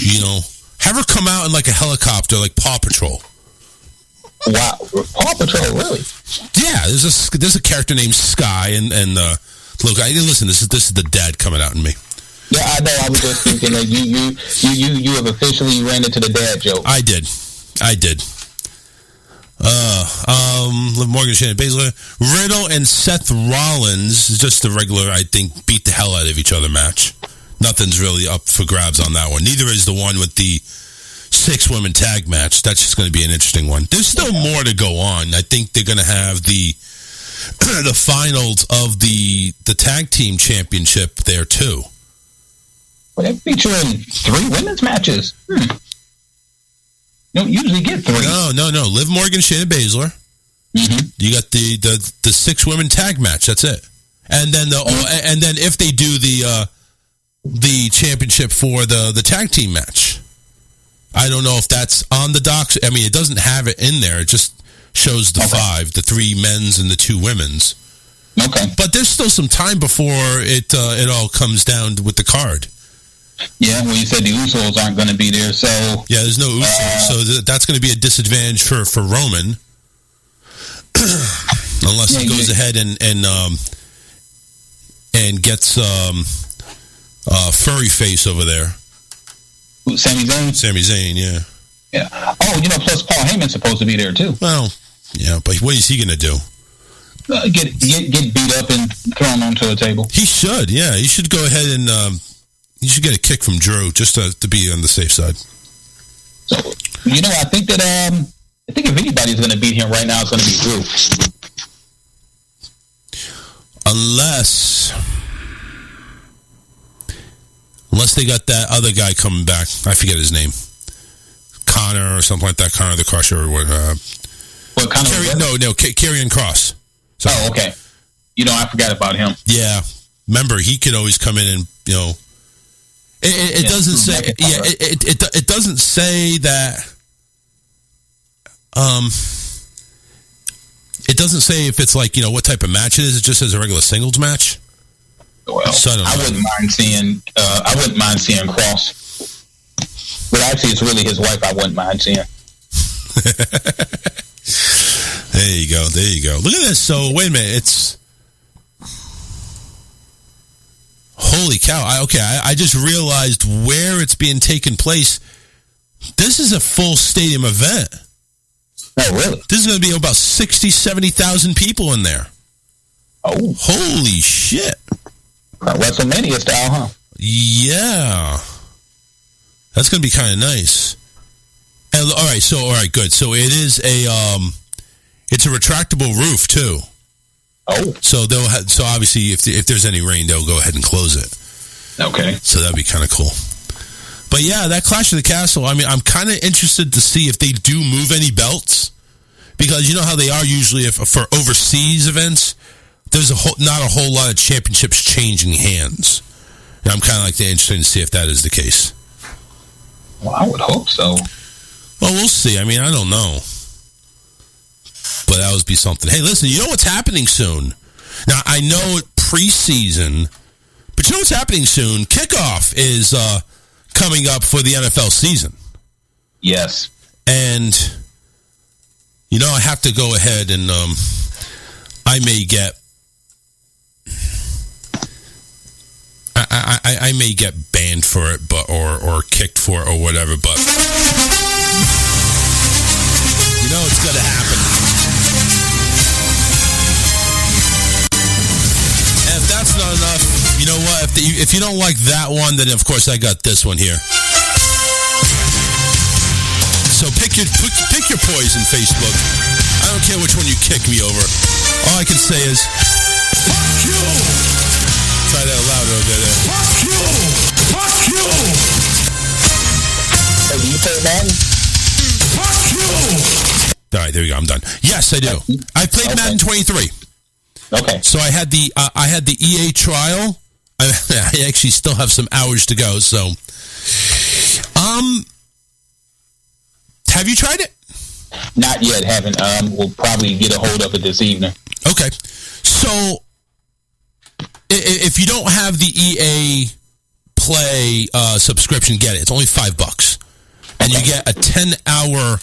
You know, have her come out in like a helicopter, like Paw Patrol. Wow, Paw Patrol, really? Yeah, there's a character named Sky, and look, listen, this is the dad coming out in me. Yeah, I know. I was just thinking that you have officially ran into the dad joke. I did. Liv Morgan, Shayna Baszler, Riddle, and Seth Rollins, just a regular, I think, beat the hell out of each other match. Nothing's really up for grabs on that one. Neither is the one with the 6-women tag match. That's just going to be an interesting one. There's still more to go on. I think they're going to have the finals of the tag team championship there too. Well, they're featuring 3 women's matches. You don't usually get 3. No. Liv Morgan, Shayna Baszler. Mm-hmm. You got the 6-women tag match. That's it. And then if they do the championship for the tag team match, I don't know if that's on the docs. I mean, it doesn't have it in there. It just shows the 5, the 3 men's and the 2 women's. Okay. But there's still some time before it all comes down with the card. Yeah, well, you said the Usos aren't going to be there, so... Yeah, there's no Usos, so that's going to be a disadvantage for Roman. Unless he goes ahead and gets Furry Face over there. Sami Zayn? Sami Zayn, yeah. Yeah. Oh, plus Paul Heyman's supposed to be there, too. Well, yeah, but what is he going to do? Get beat up and thrown onto a table. He should, yeah. He should go ahead and... you should get a kick from Drew just to be on the safe side. So, I think that if anybody's going to beat him right now, it's going to be Drew. Unless they got that other guy coming back. I forget his name. Connor or something like that. Connor the Crusher or what? What Connor? Karrion Kross. Sorry. Oh, okay. I forgot about him. Yeah. Remember, he could always come in and, It doesn't say. Yeah, it doesn't say that. It doesn't say if it's like what type of match it is. It just says a regular singles match. Well, so I wouldn't mind seeing. I wouldn't mind seeing Cross. But actually, it's really his wife. I wouldn't mind seeing. There you go. Look at this. So wait a minute. It's. Holy cow. I just realized where it's being taken place. This is a full stadium event. Oh, really? This is going to be about 60, 70,000 people in there. Oh. Holy shit. WrestleMania style, huh? Yeah. That's going to be kind of nice. And, all right, good. So it is it's a retractable roof, too. Oh. So so obviously if there's any rain, they'll go ahead and close it. Okay. So that'd be kind of cool. But yeah, that Clash of the Castle, I mean, I'm kind of interested to see if they do move any belts. Because you know how they are usually for overseas events, there's not a whole lot of championships changing hands. And I'm kind of interested to see if that is the case. Well, I would hope so. Well, we'll see. I mean, I don't know. But that would be something. Hey, listen, you know what's happening soon? Now, I know preseason, but you know what's happening soon? Kickoff is coming up for the NFL season. Yes. And, I have to go ahead and I may get... I may get banned for it, but or kicked for it or whatever, but... it's going to happen. And if that's not enough, you know what? If you don't like that one, then of course I got this one here. So pick your poison, Facebook. I don't care which one you kick me over. All I can say is, fuck you! Try that louder over there. Fuck you! Fuck you! Hey, do you play Madden? Fuck you! All right, there we go. I'm done. Yes, I do. I played Madden 23. Okay. So I had the EA trial. I actually still have some hours to go. So, have you tried it? Not yet. Haven't. We'll probably get a hold of it this evening. Okay. So if you don't have the EA Play subscription, get it. It's only $5, and you get a 10-hour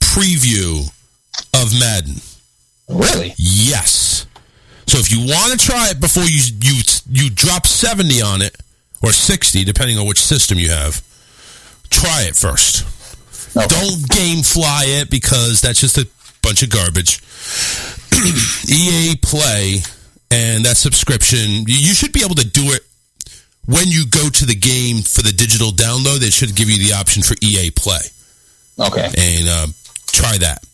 preview of Madden. Really? Yes. So if you want to try it before you drop 70 on it, or 60, depending on which system you have, try it first. Okay. Don't game fly it, because that's just a bunch of garbage. EA Play and that subscription, you should be able to do it when you go to the game for the digital download. They should give you the option for EA Play. Okay. And try that.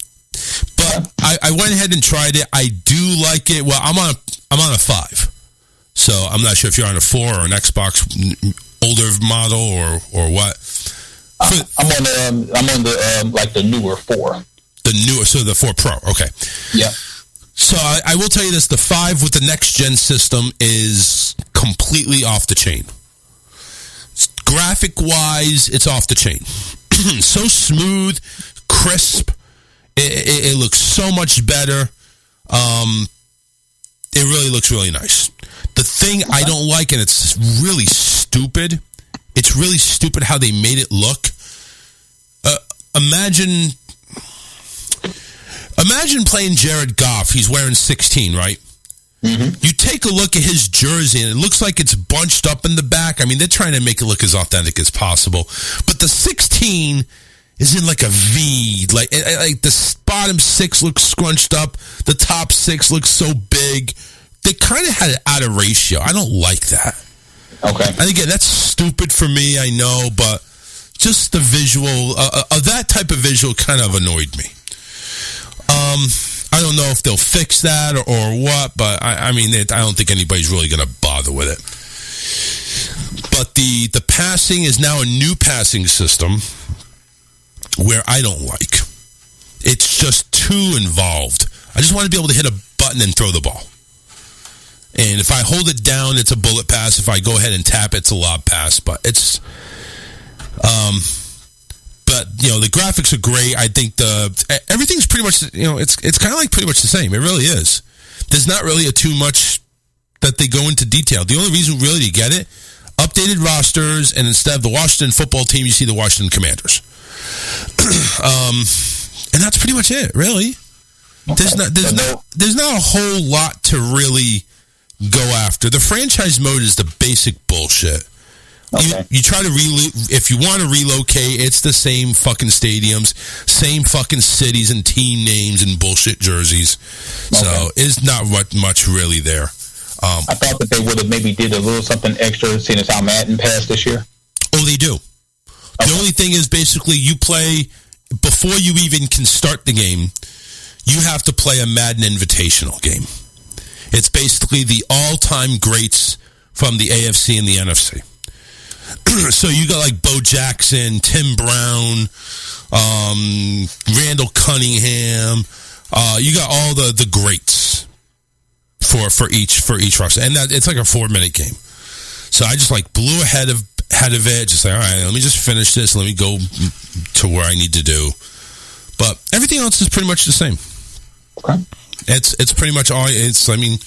But I went ahead and tried it. I do like it. Well, I'm on a 5. So I'm not sure if you're on a 4 or an Xbox older model or what. I'm on the like the newer 4. So the 4 Pro. Okay. Yeah. So I will tell you this: the 5 with the next gen system is completely off the chain. Graphic wise, it's off the chain. So smooth, crisp. It looks so much better. It really looks really nice. The thing I don't like, and it's really stupid, how they made it look. Imagine playing Jared Goff. He's wearing 16, right? Mm-hmm. You take a look at his jersey, and it looks like it's bunched up in the back. I mean, they're trying to make it look as authentic as possible. But the 16 is in like a V. Like the bottom 6 looks scrunched up. The top 6 looks so big. They kind of had it out of ratio. I don't like that. Okay. And again, that's stupid for me, I know, but just the visual, that type of visual kind of annoyed me. I don't know if they'll fix that or what, but I mean, I don't think anybody's really going to bother with it. But the passing is now a new passing system where I don't like. It's just too involved. I just want to be able to hit a button and throw the ball. And if I hold it down, it's a bullet pass. If I go ahead and tap, it's a lob pass. But it's, but the graphics are great. I think everything's pretty much, it's kind of like pretty much the same. It really is. There's not really too much that they go into detail. The only reason really to get it, updated rosters, and instead of the Washington football team, you see the Washington Commanders. And that's pretty much it, really. Okay. There's not a whole lot to really go after. The franchise mode is the basic bullshit. Okay. You try to if you want to relocate, it's the same fucking stadiums, same fucking cities and team names and bullshit jerseys. Okay. So it's not much really there. I thought that they would have maybe did a little something extra, seeing as how Madden passed this year. Oh, they do. Okay. The only thing is basically you play, before you even can start the game, you have to play a Madden Invitational game. It's basically the all-time greats from the AFC and the NFC. So you got like Bo Jackson, Tim Brown, Randall Cunningham. You got all the greats for each roster, and it's like a 4-minute game. So I just like blew ahead of it. Just like, all right, let me just finish this. Let me go to where I need to do. But everything else is pretty much the same. Okay. It's pretty much all. I mean,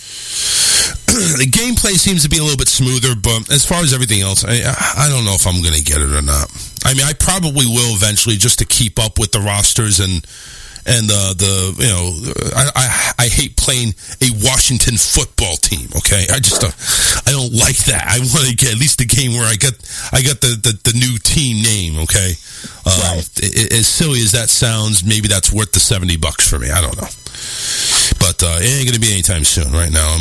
the gameplay seems to be a little bit smoother, but as far as everything else, I don't know if I'm going to get it or not. I mean, I probably will eventually, just to keep up with the rosters and I hate playing a Washington football team. Okay, I don't like that. I want to get at least the game where I got the new team name. Okay, right. As silly as that sounds, maybe that's worth the $70 for me. I don't know. But it ain't going to be anytime soon. Right now,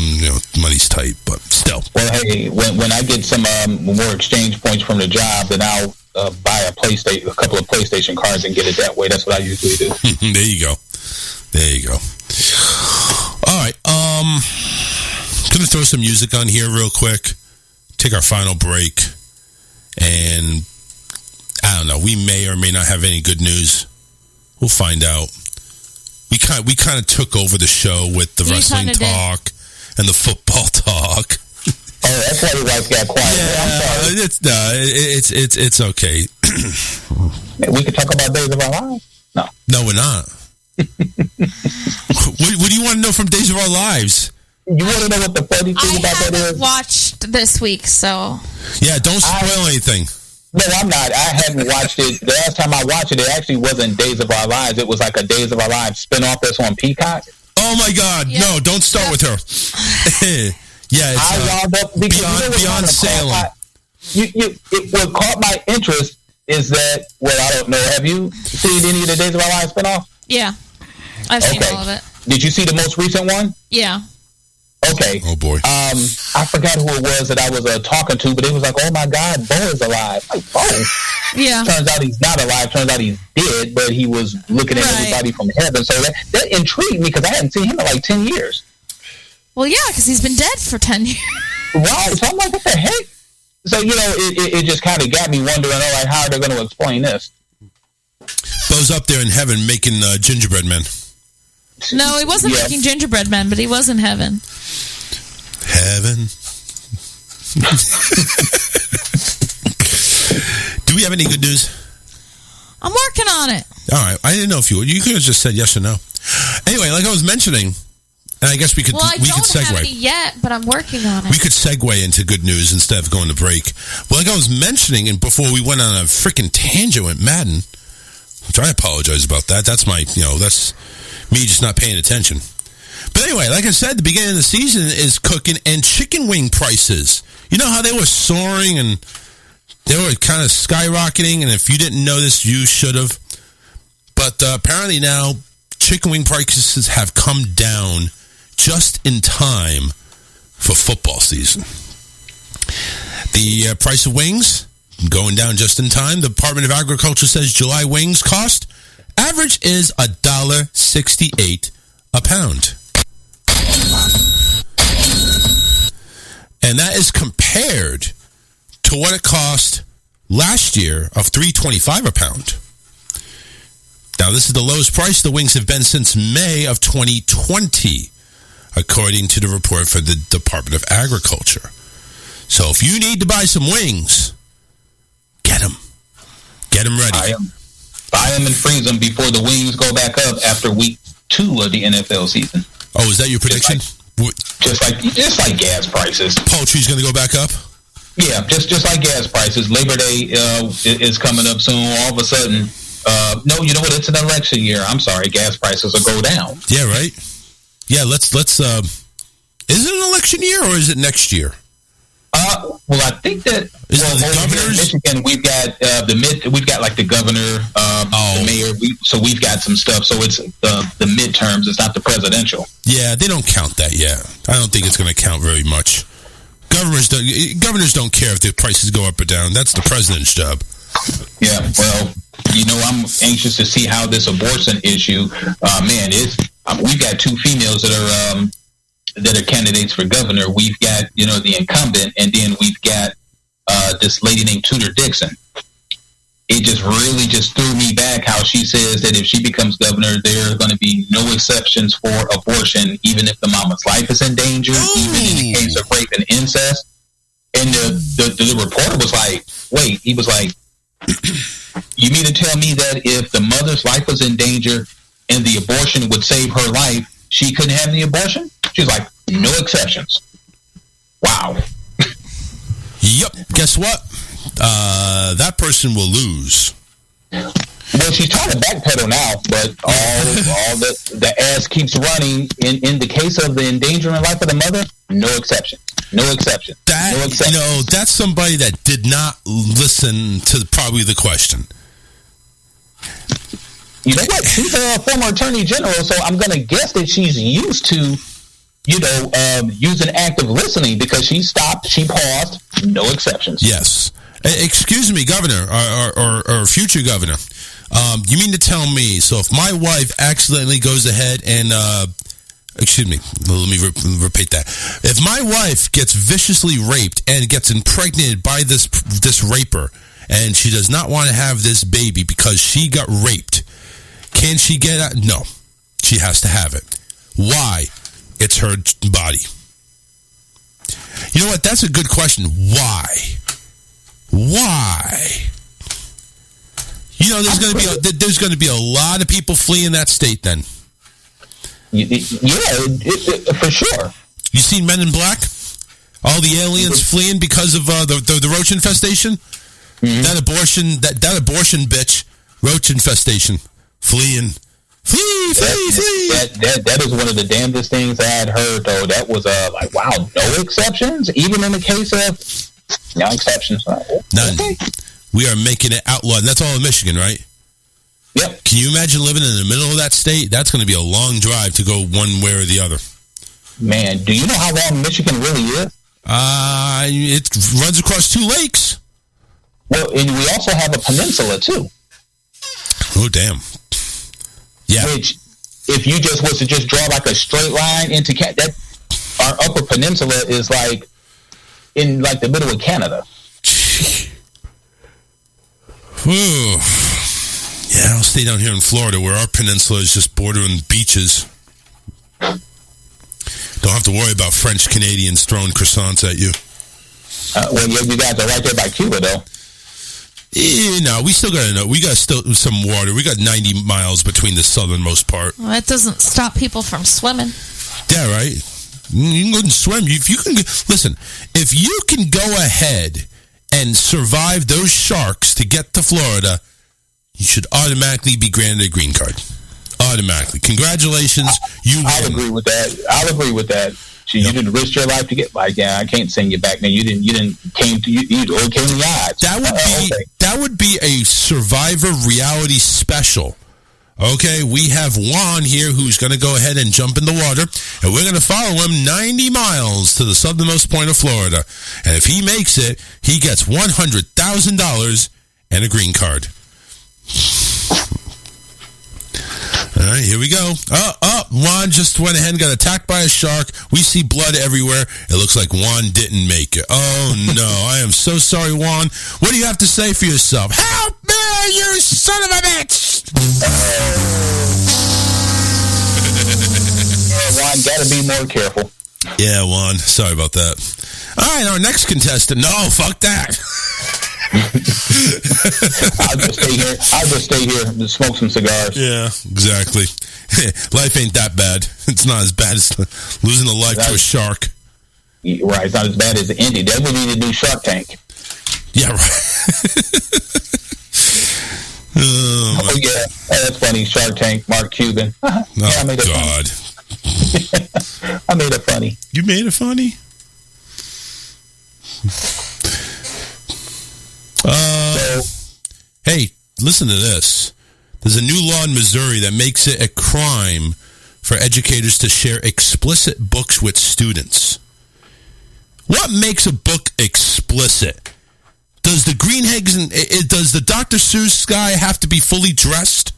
money's tight, but still. Well, hey, when I get some more exchange points from the job, then I'll buy a couple of PlayStation cards and get it that way. That's what I usually do. There you go. All right. Going to throw some music on here real quick. Take our final break, and I don't know. We may or may not have any good news. We'll find out. We kind of took over the show with the wrestling talk and the football talk. Oh, that's why your wife got quiet. Yeah, it's okay. We could talk about Days of Our Lives. No, we're not. What do you want to know from Days of Our Lives? You want to know what the funny thing about that is? I haven't watched this week, so... Yeah, don't spoil anything. No, I'm not. I hadn't watched it. The last time I watched it, it actually wasn't Days of Our Lives. It was like a Days of Our Lives spinoff that's on Peacock. Oh, my God. Yeah. No, don't start with her. Yeah, it's I wound up... Beyond Salem. What caught my interest is that... Well, I don't know. Have you seen any of the Days of Our Lives spinoff? Yeah. I've seen all of it. Did you see the most recent one? Yeah. Okay. Oh, boy. I forgot who it was that I was talking to, but it was like, oh, my God, Bo is alive. Like, Bo? Yeah. Turns out he's not alive. Turns out he's dead, but he was looking at everybody from heaven. So that intrigued me because I hadn't seen him in like 10 years. Well, yeah, because he's been dead for 10 years. Right. So I'm like, what the heck? So, it just kind of got me wondering, all right, how are they going to explain this? Bo's up there in heaven making gingerbread men. No, he wasn't making gingerbread men, but he was in heaven. Heaven. Do we have any good news? I'm working on it. All right. I didn't know if you could have just said yes or no. Anyway, like I was mentioning, and I guess we could segue. Have any yet, but I'm working on it. We could segue into good news instead of going to break. Well, like I was mentioning, and before we went on a freaking tangent with Madden, which I apologize about that. That's that's me just not paying attention. But anyway, like I said, the beginning of the season is cooking, and chicken wing prices. You know how they were soaring and they were kind of skyrocketing, and if you didn't know this, you should have. But apparently now, chicken wing prices have come down just in time for football season. The price of wings going down just in time. The Department of Agriculture says July wings cost average is $1.68 a pound. And that is compared to what it cost last year of $3.25 a pound. Now, this is the lowest price the wings have been since May of 2020, according to the report for the Department of Agriculture. So if you need to buy some wings, get them. Get them ready. Buy them and freeze them before the wings go back up after week 2 of the NFL season. Oh, is that your prediction? Just like gas prices. Poultry's going to go back up? Yeah, just like gas prices. Labor Day is coming up soon. All of a sudden, no, you know what? It's an election year. I'm sorry, gas prices will go down. Yeah, right. Yeah, let's. Is it an election year or is it next year? Well, I think that the governors? In Michigan, we've got we've got like the governor, the mayor. So we've got some stuff. So it's the midterms. It's not the presidential. Yeah, they don't count that yet. I don't think it's going to count very much. Governors don't care if the prices go up or down. That's the president's job. Yeah, well, I'm anxious to see how this abortion issue. We've got 2 females that are candidates for governor. We've got, the incumbent, and then we've got this lady named Tudor Dixon. It just really threw me back how she says that if she becomes governor, there are going to be no exceptions for abortion, even if the mama's life is in danger, even in the case of rape and incest. And the reporter was like, wait, he was like, you mean to tell me that if the mother's life was in danger and the abortion would save her life, she couldn't have the abortion? She was like, no exceptions. Wow. Yep. Guess what? That person will lose. Well, she's trying to backpedal now, but all the ass keeps running. In the case of the endangering life of the mother, no exceptions. No exceptions. That's somebody that did not listen to probably the question. You know what? She's a former attorney general, so I'm going to guess that she's used to, using active listening because she stopped, she paused, no exceptions. Yes. Excuse me, Governor, or future Governor. You mean to tell me, so if my wife accidentally goes ahead and, excuse me, let me repeat that. If my wife gets viciously raped and gets impregnated by this raper, and she does not want to have this baby because she got raped, can she get out? No. She has to have it. Why? It's her body. You know what? That's a good question. Why? There's going to be a lot of people fleeing that state then. Yeah, for sure. You seen Men in Black? All the aliens fleeing because of the roach infestation? Mm-hmm. That abortion bitch, roach infestation, fleeing. Flee. That is one of the damnedest things I had heard, though. That was like, wow, no exceptions? Even in the case of no exceptions. None. Okay. We are making it outlawed. And that's all in Michigan, right? Yep. Can you imagine living in the middle of that state? That's going to be a long drive to go one way or the other. Man, do you know how long Michigan really is? It runs across 2 lakes. Well, and we also have a peninsula, too. Oh, damn. Yeah. Which, if you just was to just draw like a straight line into that, our upper peninsula is like in like the middle of Canada. Whew. Yeah, I'll stay down here in Florida where our peninsula is just bordering beaches. Don't have to worry about French Canadians throwing croissants at you. Well, yeah, you guys are right there by Cuba, though. No, we still got to know. We got still some water. We got 90 miles between the southernmost part. Well, that doesn't stop people from swimming. Yeah, right. You can go and swim. If you can, listen. If you can go ahead and survive those sharks to get to Florida, you should automatically be granted a green card. Automatically. Congratulations, you win. I'll agree with that. You didn't risk your life to get like, yeah, I can't send you back now. You came the odds. That would be a Survivor reality special. Okay, we have Juan here who's going to go ahead and jump in the water, and we're going to follow him 90 miles to the southernmost point of Florida. And if he makes it, he gets $100,000 and a green card. All right, here we go. Juan just went ahead and got attacked by a shark. We see blood everywhere. It looks like Juan didn't make it. Oh, no. I am so sorry, Juan. What do you have to say for yourself? Help me, you son of a bitch! Juan, gotta be more careful. Yeah, Juan. Sorry about that. All right, our next contestant. No, fuck that. I'll just stay here and smoke some cigars. Yeah, exactly. Life ain't that bad. It's not as bad as losing a life to a shark. Right, it's not as bad as the Indy. That would need a new Shark Tank. Yeah, right. Yeah, that's funny. Shark Tank, Mark Cuban. Oh, yeah, I made it God. Funny. I made it funny. You made it funny? Hey, listen to this. There's a new law in Missouri that makes it a crime for educators to share explicit books with students. What makes a book explicit? Does the does the Dr. Seuss guy have to be fully dressed?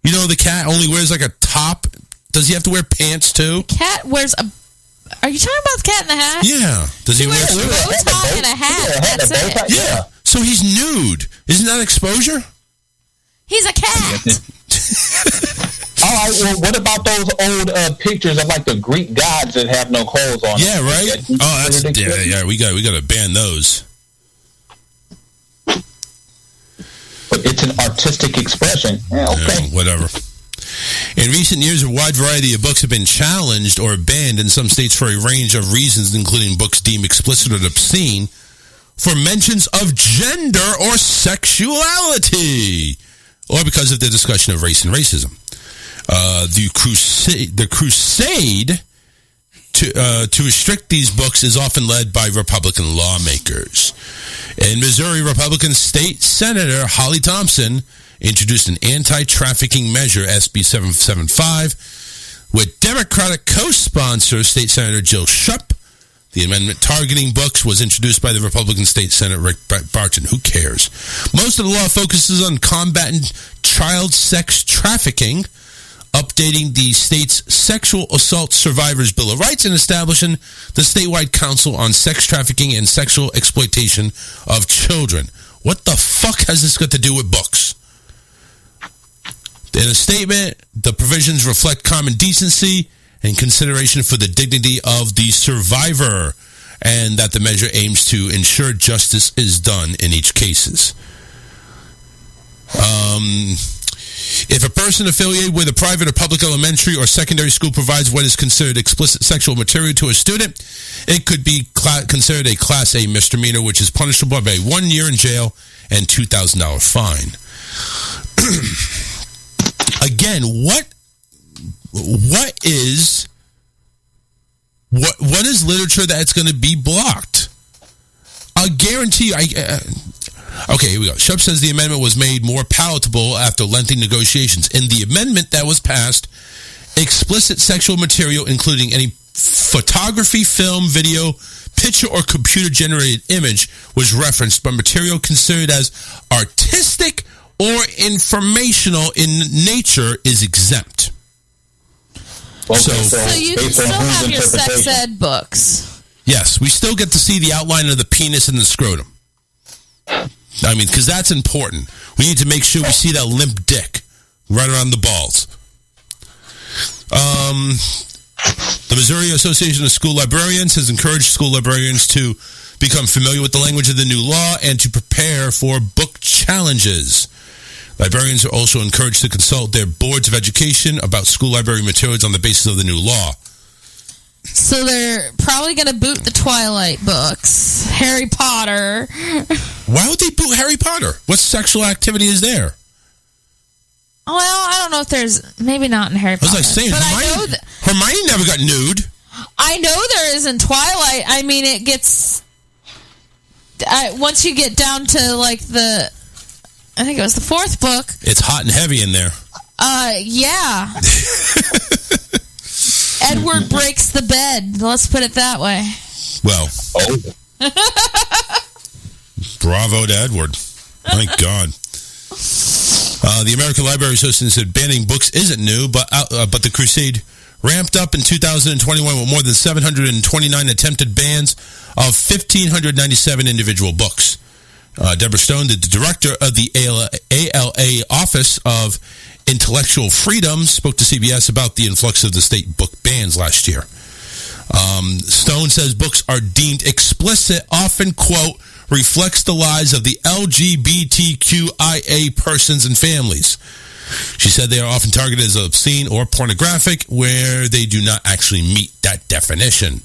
You know, the cat only wears like a top. Does he have to wear pants too? Cat wears a... Are you talking about the Cat in the Hat? Yeah. Does he wear a bow tie and a hat? That's it. Yeah. So he's nude. Isn't that exposure? He's a cat. All right. Well, what about those old pictures of like the Greek gods that have no clothes on? Yeah. Right. Oh, that's yeah. We got to ban those. But it's an artistic expression. Yeah, okay. Yeah, whatever. In recent years, a wide variety of books have been challenged or banned in some states for a range of reasons, including books deemed explicit or obscene for mentions of gender or sexuality, or because of the discussion of race and racism. The crusade to restrict these books is often led by Republican lawmakers. In Missouri, Republican State Senator Holly Thompson introduced an anti-trafficking measure, SB 775, with Democratic co-sponsor State Senator Jill Shupp. The amendment targeting books was introduced by the Republican State Senator Rick Barton. Who cares? Most of the law focuses on combating child sex trafficking, updating the state's Sexual Assault Survivors Bill of Rights, and establishing the statewide Council on Sex Trafficking and Sexual Exploitation of Children. What the fuck has this got to do with books? In a statement, the provisions reflect common decency and consideration for the dignity of the survivor, and that the measure aims to ensure justice is done in each case. If a person affiliated with a private or public elementary or secondary school provides what is considered explicit sexual material to a student, it could be considered a Class A misdemeanor, which is punishable by 1 year in jail and $2,000 fine. Again, what is literature that's going to be blocked? I guarantee you. Okay, here we go. Shub says the amendment was made more palatable after lengthy negotiations. In the amendment that was passed, explicit sexual material, including any photography, film, video, picture, or computer-generated image, was referenced, but material considered as artistic or informational in nature is exempt. Okay, so you can still have your sex ed books. Yes, we still get to see the outline of the penis and the scrotum. I mean, because that's important. We need to make sure we see that limp dick right around the balls. The Missouri Association of School Librarians has encouraged school librarians to become familiar with the language of the new law and to prepare for book challenges. Librarians are also encouraged to consult their boards of education about school library materials on the basis of the new law. So they're probably going to boot the Twilight books, Harry Potter. Why would they boot Harry Potter? What sexual activity is there? Well, I don't know if there's... Maybe not in Harry Potter. I was like saying, Hermione never got nude. I know there is in Twilight. I mean, it gets... once you get down to, like, the... I think it was the 4th book. It's hot and heavy in there. Yeah. Edward breaks the bed. Let's put it that way. Well. Bravo to Edward. Thank God. The American Library Association said banning books isn't new, but the crusade ramped up in 2021 with more than 729 attempted bans of 1,597 individual books. Deborah Stone, the director of the ALA Office of Intellectual Freedom, spoke to CBS about the influx of the state book bans last year. Stone says books are deemed explicit, often, quote, reflects the lives of the LGBTQIA persons and families. She said they are often targeted as obscene or pornographic, where they do not actually meet that definition.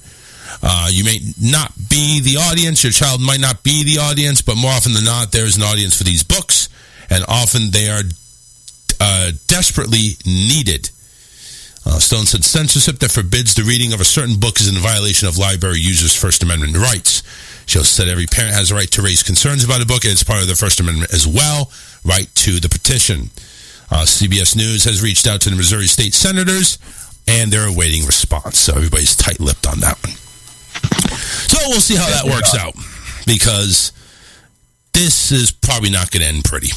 You may not be the audience, your child might not be the audience, but more often than not, there is an audience for these books, and often they are desperately needed. Stone said censorship that forbids the reading of a certain book is in violation of library users' First Amendment rights. She also said every parent has a right to raise concerns about a book, and it's part of the First Amendment as well, right to the petition. CBS News has reached out to the Missouri state senators, and they're awaiting response. So everybody's tight-lipped on that one. So we'll see how that works out, because this is probably not going to end pretty.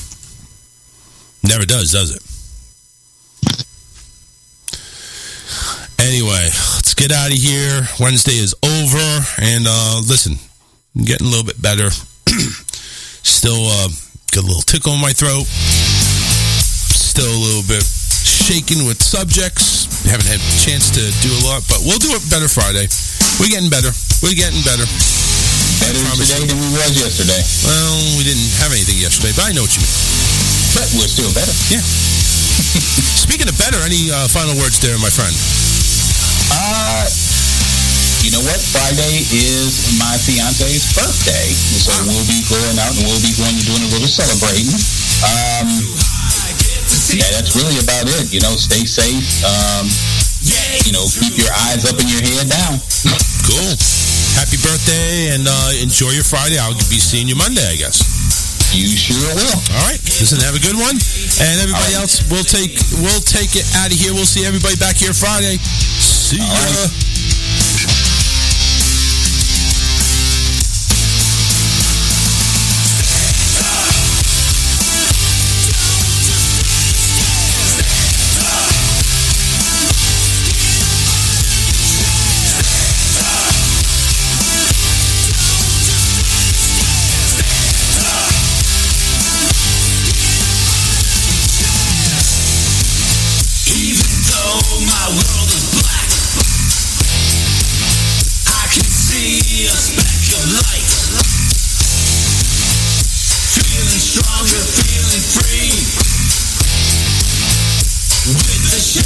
Never does it? Anyway, let's get out of here. Wednesday is over, and listen, I'm getting a little bit better. Still got a little tickle in my throat. Still a little bit shaken with subjects. Haven't had a chance to do a lot, but we'll do it better Friday. We're getting better. Better today than we was yesterday. Well, we didn't have anything yesterday, but I know what you mean. But we're still better. Yeah. Speaking of better, any final words there, my friend? You know what? Friday is my fiance's birthday, so we'll be going out and we'll be doing a little celebrating. Yeah, that's really about it. You know, stay safe. You know, keep your eyes up and your head down. Cool. Happy birthday, and enjoy your Friday. I'll be seeing you Monday, I guess. You sure will. All right. Listen, have a good one. And everybody else, we'll take it out of here. We'll see everybody back here Friday. See ya. Right.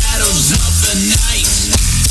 shadows of the night.